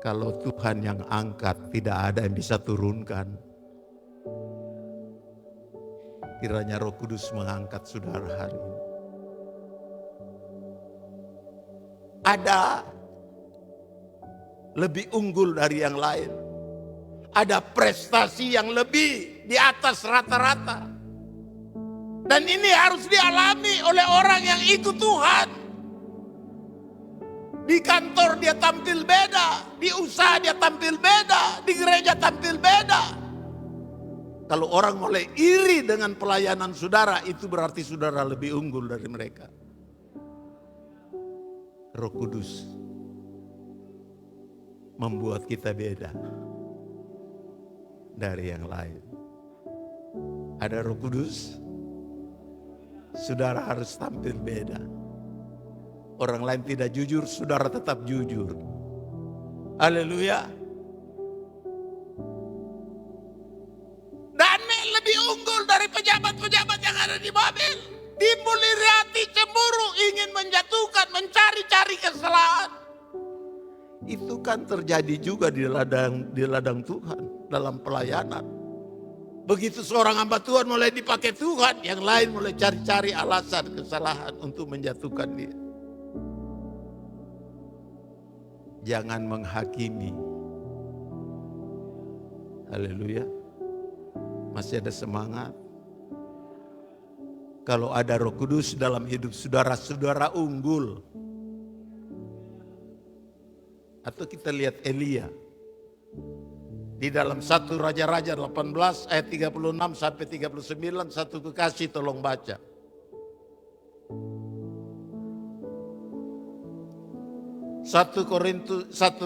Kalau Tuhan yang angkat, tidak ada yang bisa turunkan. Kiranya Roh Kudus mengangkat saudara hari ini. Ada lebih unggul dari yang lain. Ada prestasi yang lebih di atas rata-rata. Dan ini harus dialami oleh orang yang ikut Tuhan. Di kantor dia tampil beda, di usaha dia tampil beda, di gereja tampil beda. Kalau orang mulai iri dengan pelayanan saudara, itu berarti saudara lebih unggul dari mereka. Roh Kudus membuat kita beda dari yang lain. Ada Roh Kudus, saudara harus tampil beda. Orang lain tidak jujur, saudara tetap jujur. Haleluya. Daniel lebih unggul dari pejabat-pejabat yang ada di Babel. Timbul iri hati, cemburu, ingin menjatuhkan, mencari-cari kesalahan. Itu kan terjadi juga di ladang Tuhan, dalam pelayanan. Begitu seorang hamba Tuhan mulai dipakai Tuhan, yang lain mulai cari-cari alasan kesalahan untuk menjatuhkan dia. Jangan menghakimi. Haleluya. Masih ada semangat. Kalau ada Roh Kudus dalam hidup saudara, saudara unggul. Atau kita lihat Elia. Di dalam 1 Raja-Raja 18 ayat 36 sampai 39, satu kekasih tolong baca. 1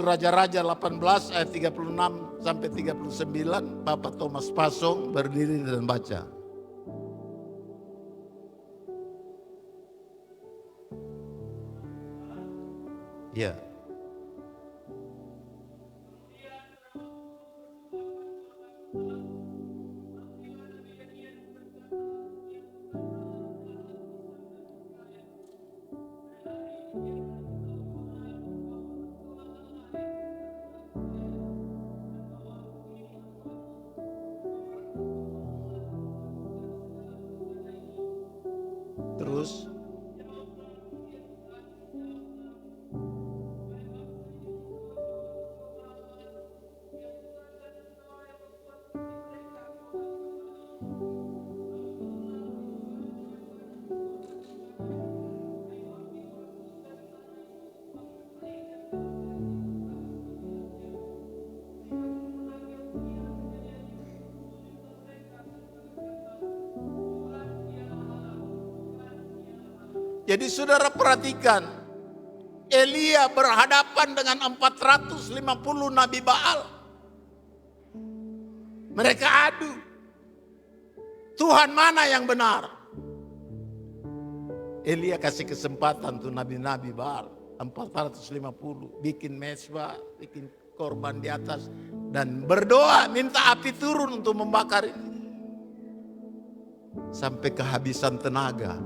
Raja-Raja 18 ayat 36 sampai 39, Bapak Thomas Pasong berdiri dan baca. Ya. Terus jadi saudara perhatikan, Elia berhadapan dengan 450 Nabi Baal. Mereka adu, Tuhan mana yang benar? Elia kasih kesempatan tuh Nabi-Nabi Baal, 450, bikin mezbah, bikin korban di atas, dan berdoa minta api turun untuk membakar ini. Sampai kehabisan tenaga.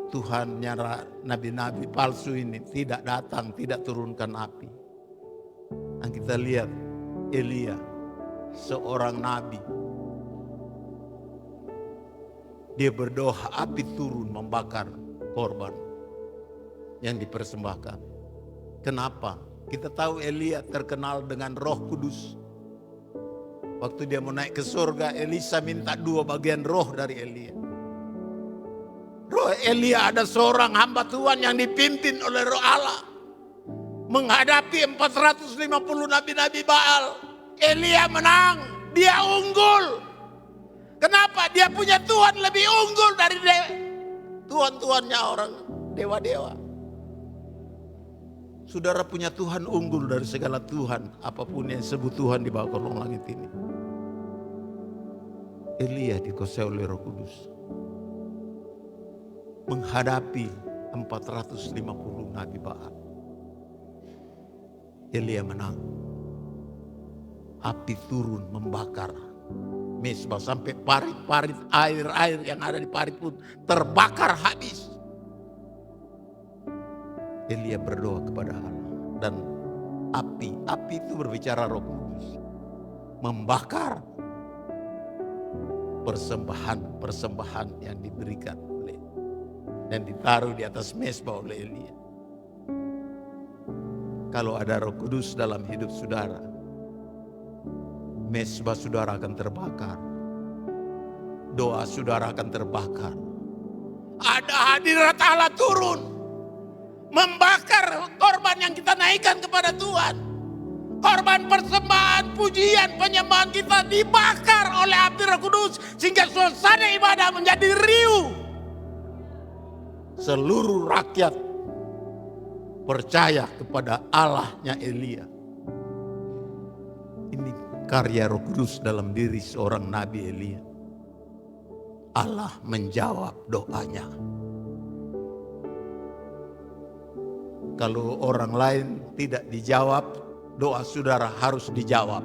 Tuhan nyara nabi-nabi palsu ini tidak datang, tidak turunkan api. Dan kita lihat Elia, seorang nabi. Dia berdoa api turun membakar korban yang dipersembahkan. Kenapa? Kita tahu Elia terkenal dengan Roh Kudus. Waktu dia mau naik ke surga, Elisa minta 2 bagian roh dari Elia. Roh Elia ada seorang hamba Tuhan yang dipimpin oleh Roh Allah menghadapi 450 nabi-nabi Baal. Elia menang, dia unggul. Kenapa? Dia punya Tuhan lebih unggul dari Tuhan-tuhannya orang dewa-dewa. Saudara punya Tuhan unggul dari segala Tuhan, apapun yang disebut Tuhan di bawah kolong langit ini. Elia dikuasai oleh Roh Kudus menghadapi 450 nabi Baal. Elia menang. Api turun membakar mesbah sampai parit-parit air yang ada di parit pun terbakar habis. Elia berdoa kepada Allah dan api itu berbicara Roh Kudus membakar persembahan yang diberikan oleh dan ditaruh di atas mesbah oleh Elia. Kalau ada Roh Kudus dalam hidup saudara, mesbah saudara akan terbakar. Doa saudara akan terbakar. Ada hadirat Allah turun membakar korban yang kita naikkan kepada Tuhan. Korban persembahan, pujian, penyembahan kita dibakar oleh api Roh Kudus sehingga suasana ibadah menjadi riuh. Seluruh rakyat percaya kepada Allahnya Elia. Ini karya Roh Kudus dalam diri seorang Nabi Elia. Allah menjawab doanya. Kalau orang lain tidak dijawab, doa saudara harus dijawab.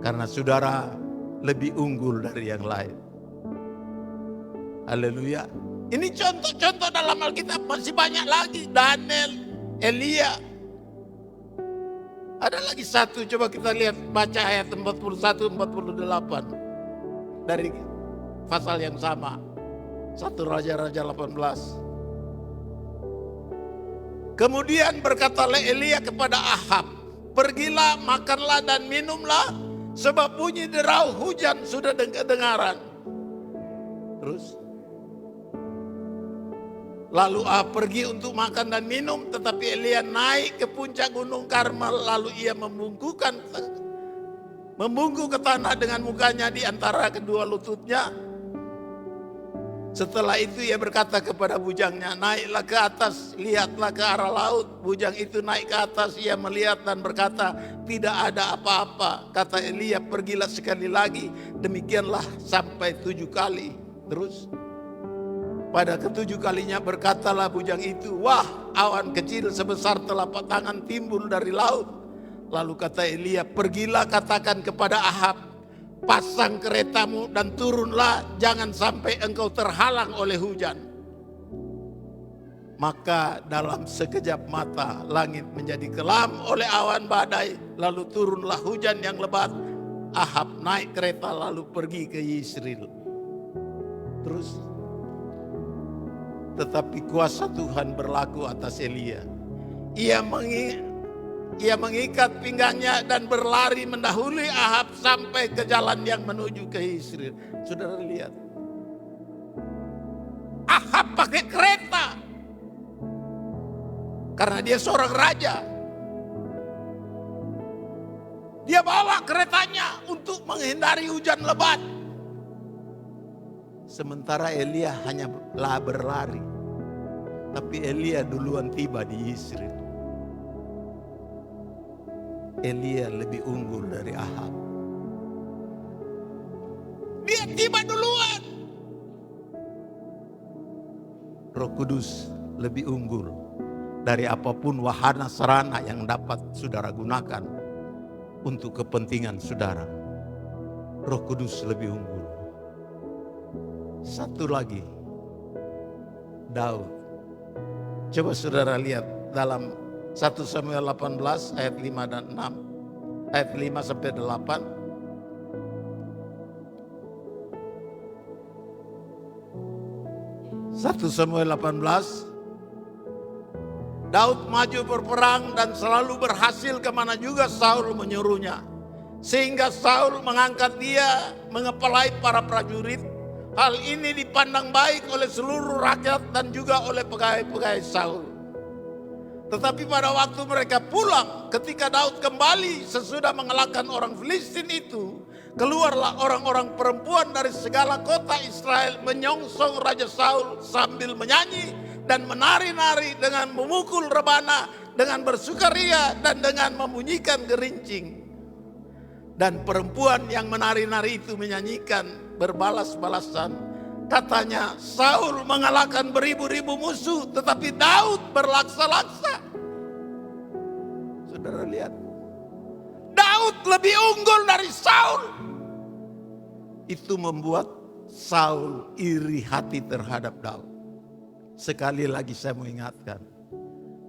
Karena saudara lebih unggul dari yang lain. Haleluya. Ini contoh-contoh dalam Alkitab masih banyak lagi. Daniel, Elia. Ada lagi satu, coba kita lihat, baca ayat 41-48. Dari pasal yang sama. 1 Raja-Raja 18. Kemudian berkatalah Elia kepada Ahab, pergilah, makanlah dan minumlah, sebab bunyi derau hujan sudah kedengaran. Terus, lalu Ahab pergi untuk makan dan minum, tetapi Elia naik ke puncak gunung Karmel, lalu ia membungkuk ke tanah dengan mukanya di antara kedua lututnya. Setelah itu ia berkata kepada bujangnya, naiklah ke atas, lihatlah ke arah laut. Bujang itu naik ke atas, ia melihat dan berkata, tidak ada apa-apa. Kata Elia, pergilah sekali lagi, demikianlah sampai 7 kali. Terus, pada ke-7 kalinya berkatalah bujang itu, wah, awan kecil sebesar telapak tangan timbul dari laut. Lalu kata Elia, pergilah katakan kepada Ahab, pasang keretamu dan turunlah, jangan sampai engkau terhalang oleh hujan. Maka dalam sekejap mata langit menjadi kelam oleh awan badai, lalu turunlah hujan yang lebat. Ahab naik kereta lalu pergi ke Yisril. Terus, tetapi kuasa Tuhan berlaku atas Elia. Ia mengikat pinggangnya dan berlari mendahului Ahab sampai ke jalan yang menuju ke Yisril. Saudara lihat, Ahab pakai kereta karena dia seorang raja. Dia bawa keretanya untuk menghindari hujan lebat. Sementara Elia hanya berlari, tapi Elia duluan tiba di Yisril. Elia lebih unggul dari Ahab. Dia tiba duluan. Roh Kudus lebih unggul dari apapun wahana sarana yang dapat saudara gunakan untuk kepentingan saudara. Roh Kudus lebih unggul. Satu lagi, Daud. Coba saudara lihat dalam 1 Samuel 18 ayat 5 dan 6. Ayat 5 sampai 8. Satu Samuel 18 Daud maju berperang dan selalu berhasil kemana juga Saul menyuruhnya. Sehingga Saul mengangkat dia mengepalai para prajurit. Hal ini dipandang baik oleh seluruh rakyat dan juga oleh pegawai-pegawai Saul. Tetapi pada waktu mereka pulang, ketika Daud kembali sesudah mengalahkan orang Filistin itu, keluarlah orang-orang perempuan dari segala kota Israel menyongsong Raja Saul sambil menyanyi dan menari-nari dengan memukul rebana, dengan bersukaria dan dengan membunyikan gerincing. Dan perempuan yang menari-nari itu menyanyikan berbalas-balasan. Katanya, Saul mengalahkan beribu-ribu musuh, tetapi Daud berlaksa-laksa. Saudara lihat, Daud lebih unggul dari Saul. Itu membuat Saul iri hati terhadap Daud. Sekali lagi saya mau ingatkan,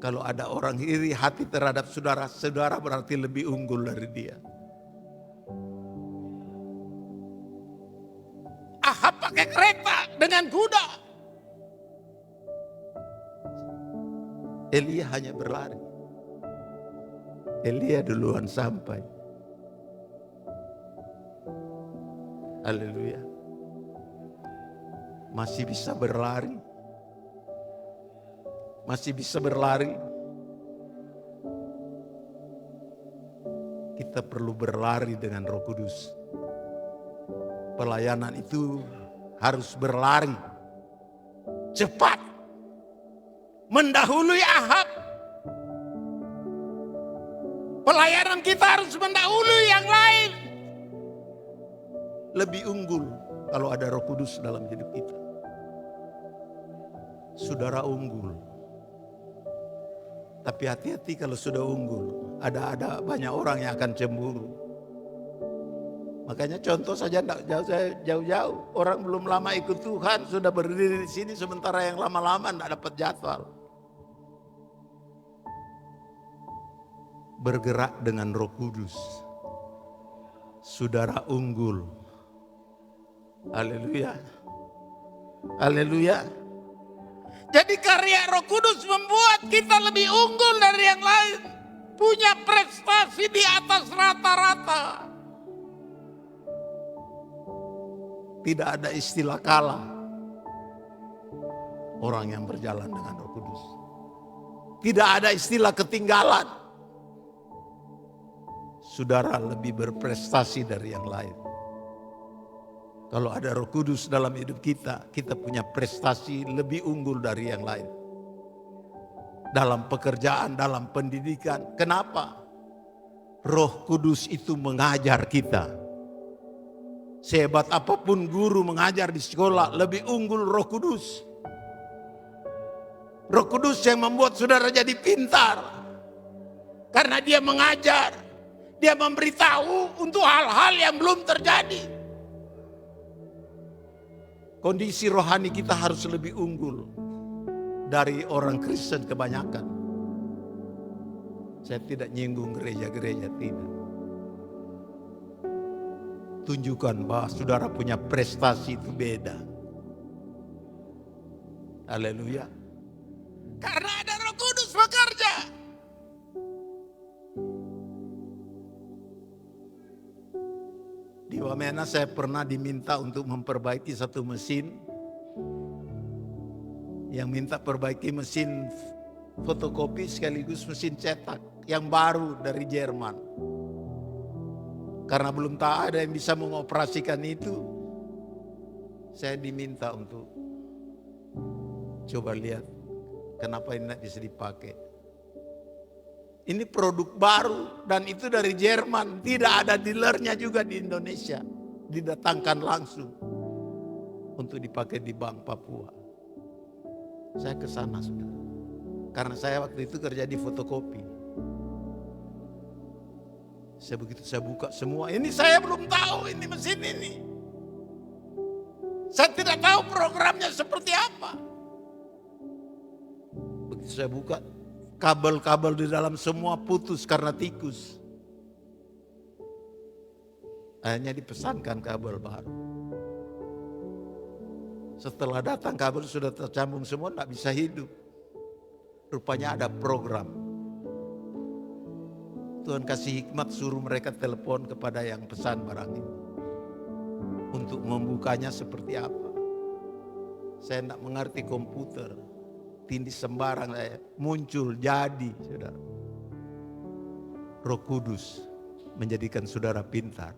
kalau ada orang iri hati terhadap saudara, saudara berarti lebih unggul dari dia. Ahab pakai kereta dengan kuda. Elia hanya berlari. Elia duluan sampai. Haleluya. Masih bisa berlari. Masih bisa berlari. Kita perlu berlari dengan Roh Kudus. Pelayanan itu harus berlari cepat, mendahului Ahab. Pelayanan kita harus mendahului yang lain. Lebih unggul kalau ada Roh Kudus dalam hidup kita. Saudara unggul. Tapi hati-hati kalau sudah unggul, ada banyak orang yang akan cemburu. Makanya contoh saja tidak jauh-jauh. Orang belum lama ikut Tuhan sudah berdiri di sini, sementara yang lama-lama tidak dapat jadwal. Bergerak dengan Roh Kudus. Saudara unggul. Haleluya. Haleluya. Jadi karya Roh Kudus membuat kita lebih unggul dari yang lain. Punya prestasi di atas rata-rata. Tidak ada istilah kalah. Orang yang berjalan dengan Roh Kudus. Tidak ada istilah ketinggalan. Saudara lebih berprestasi dari yang lain. Kalau ada Roh Kudus dalam hidup kita, kita punya prestasi lebih unggul dari yang lain. Dalam pekerjaan, dalam pendidikan. Kenapa? Roh Kudus itu mengajar kita. Sehebat apapun guru mengajar di sekolah, lebih unggul Roh Kudus. Roh Kudus yang membuat saudara jadi pintar. Karena dia mengajar. Dia memberitahu untuk hal-hal yang belum terjadi. Kondisi rohani kita harus lebih unggul dari orang Kristen kebanyakan. Saya tidak nyinggung gereja-gereja, tidak. Tunjukkan bahwa saudara punya prestasi itu beda. Haleluya. Karena ada Roh Kudus bekerja. Di Wamena saya pernah diminta untuk memperbaiki satu mesin. Yang minta perbaiki mesin fotokopi sekaligus mesin cetak yang baru dari Jerman. Karena belum tahu ada yang bisa mengoperasikan itu, saya diminta untuk coba lihat kenapa ini tidak bisa dipakai. Ini produk baru dan itu dari Jerman. Tidak ada dealernya juga di Indonesia. Didatangkan langsung untuk dipakai di Bank Papua. Saya ke sana sudah. Karena saya waktu itu kerja di fotokopi. Begitu saya buka semua. Ini saya belum tahu ini mesin ini. Saya tidak tahu programnya seperti apa. Begitu saya buka, kabel-kabel di dalam semua putus karena tikus. Akhirnya dipesankan kabel baru. Setelah datang kabel sudah tercambung semua, tidak bisa hidup. Rupanya ada program. Tuhan kasih hikmat suruh mereka telepon kepada yang pesan barang ini. Untuk membukanya seperti apa. Saya tidak mengerti komputer. Tindih sembarang muncul jadi saudara. Roh Kudus menjadikan saudara pintar.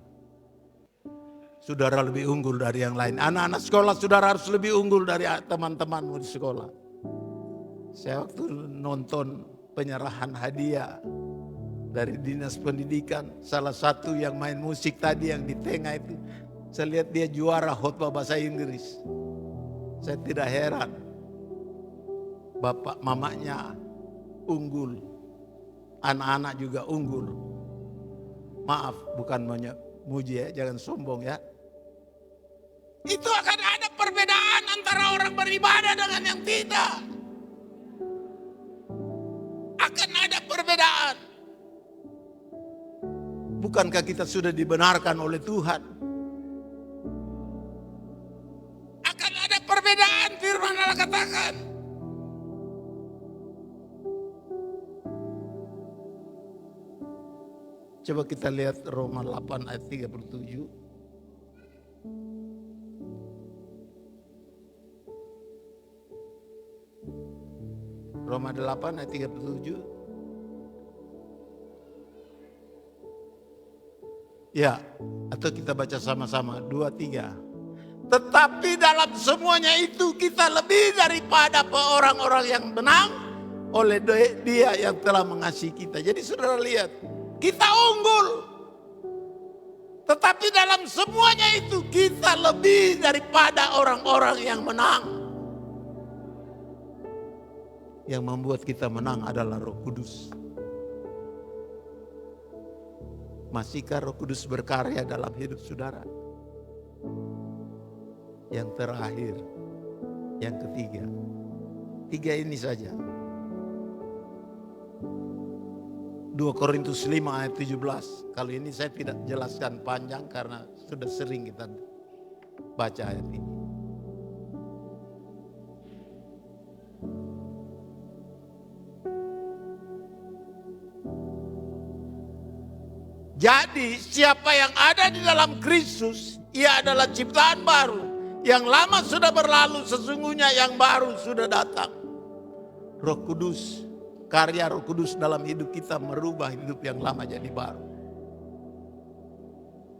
Saudara lebih unggul dari yang lain. Anak-anak sekolah saudara harus lebih unggul dari teman-temanmu di sekolah. Saya waktu nonton penyerahan hadiah dari Dinas Pendidikan, salah satu yang main musik tadi yang di tengah itu, saya lihat dia juara khotbah bahasa Inggris. Saya tidak heran. Bapak mamanya unggul, anak-anak juga unggul. Maaf, bukan memuji ya, jangan sombong ya. Itu akan ada perbedaan antara orang beribadah dengan yang tidak. Akan ada perbedaan. Bukankah kita sudah dibenarkan oleh Tuhan? Akan ada perbedaan, firman Allah katakan. Coba kita lihat Roma 8 ayat 37. Roma 8 ayat 37. Ya, atau kita baca sama-sama 2, 3. Tetapi dalam semuanya itu kita lebih daripada orang-orang yang menang oleh Dia yang telah mengasihi kita. Jadi saudara lihat, kita unggul. Tetapi dalam semuanya itu kita lebih daripada orang-orang yang menang. Yang membuat kita menang adalah Roh Kudus. Masihkah Roh Kudus berkarya dalam hidup saudara? Yang terakhir, yang ketiga. 3 ini saja. 2 Korintus 5 ayat 17. Kali ini saya tidak jelaskan panjang karena sudah sering kita baca ayat ini. Jadi siapa yang ada di dalam Kristus, ia adalah ciptaan baru. Yang lama sudah berlalu, sesungguhnya yang baru sudah datang. Roh Kudus, karya Roh Kudus dalam hidup kita merubah hidup yang lama jadi baru.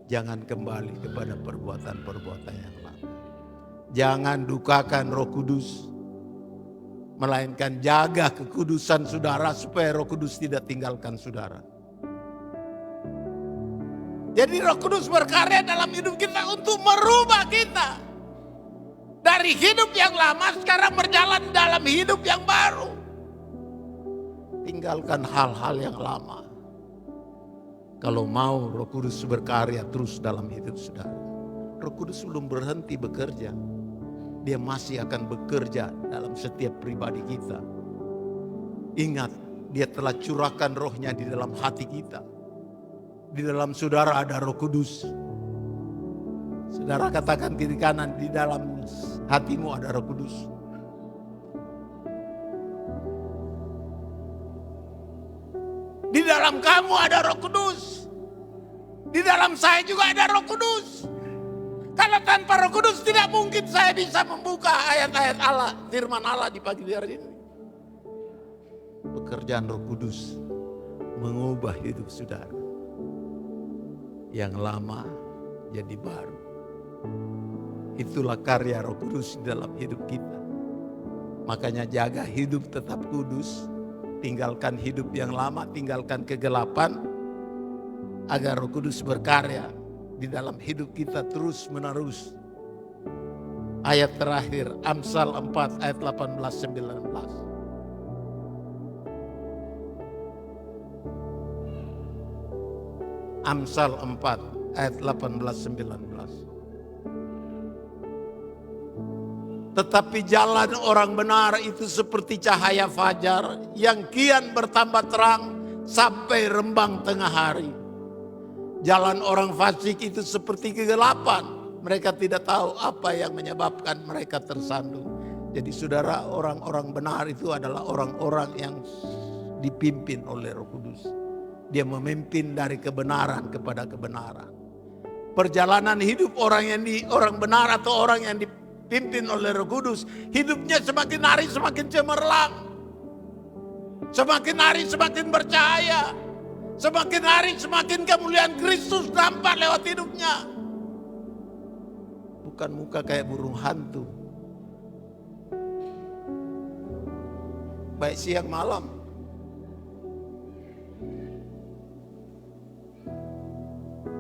Jangan kembali kepada perbuatan-perbuatan yang lama. Jangan dukakan Roh Kudus. Melainkan jaga kekudusan saudara supaya Roh Kudus tidak tinggalkan saudara. Jadi Roh Kudus berkarya dalam hidup kita untuk merubah kita. Dari hidup yang lama sekarang berjalan dalam hidup yang baru. Tinggalkan hal-hal yang lama. Kalau mau Roh Kudus berkarya terus dalam hidup saudara. Roh Kudus belum berhenti bekerja. Dia masih akan bekerja dalam setiap pribadi kita. Ingat, Dia telah curahkan rohnya di dalam hati kita. Di dalam saudara ada Roh Kudus. Saudara katakan kiri kanan, di dalam hatimu ada Roh Kudus. Di dalam kamu ada Roh Kudus. Di dalam saya juga ada Roh Kudus. Kalau tanpa Roh Kudus tidak mungkin saya bisa membuka ayat-ayat Allah, firman Allah di pagi hari ini. Pekerjaan Roh Kudus mengubah hidup saudara. Yang lama jadi baru. Itulah karya Roh Kudus dalam hidup kita. Makanya jaga hidup tetap kudus. Tinggalkan hidup yang lama, tinggalkan kegelapan. Agar Roh Kudus berkarya di dalam hidup kita terus menerus. Ayat terakhir, Amsal 4 ayat 18-19. Amsal 4 ayat 18-19. Tetapi jalan orang benar itu seperti cahaya fajar yang kian bertambah terang sampai rembang tengah hari. Jalan orang fasik itu seperti kegelapan. Mereka tidak tahu apa yang menyebabkan mereka tersandung. Jadi saudara, orang-orang benar itu adalah orang-orang yang dipimpin oleh Roh Kudus. Dia memimpin dari kebenaran kepada kebenaran. Perjalanan hidup orang benar atau orang yang dipimpin oleh Roh Kudus, hidupnya semakin hari semakin cemerlang. Semakin hari semakin bercahaya. Semakin hari semakin kemuliaan Kristus nampak lewat hidupnya. Bukan muka kayak burung hantu. Baik siang malam.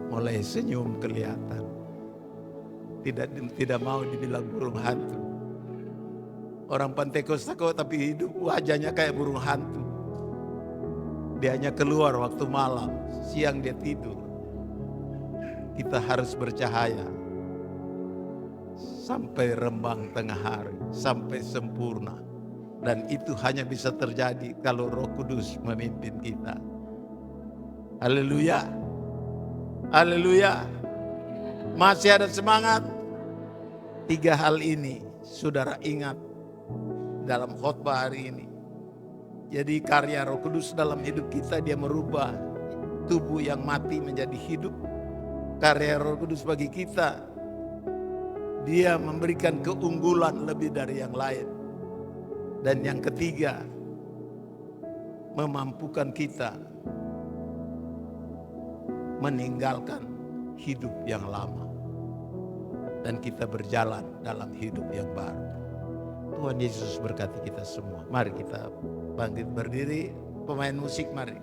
Mulai senyum kelihatan. Tidak mau dibilang burung hantu. Orang Pentakosta kok tapi hidup wajahnya kayak burung hantu. Dia hanya keluar waktu malam, siang dia tidur. Kita harus bercahaya sampai rembang tengah hari, sampai sempurna. Dan itu hanya bisa terjadi kalau Roh Kudus memimpin kita. Haleluya. Haleluya. Masih ada semangat. 3 hal ini saudara ingat dalam khotbah hari ini. Jadi karya Roh Kudus dalam hidup kita, dia merubah tubuh yang mati menjadi hidup. Karya Roh Kudus bagi kita, dia memberikan keunggulan lebih dari yang lain. Dan yang ketiga, memampukan kita meninggalkan hidup yang lama. Dan kita berjalan dalam hidup yang baru. Tuhan Yesus berkati kita semua. Mari kita bangkit berdiri, pemain musik mari.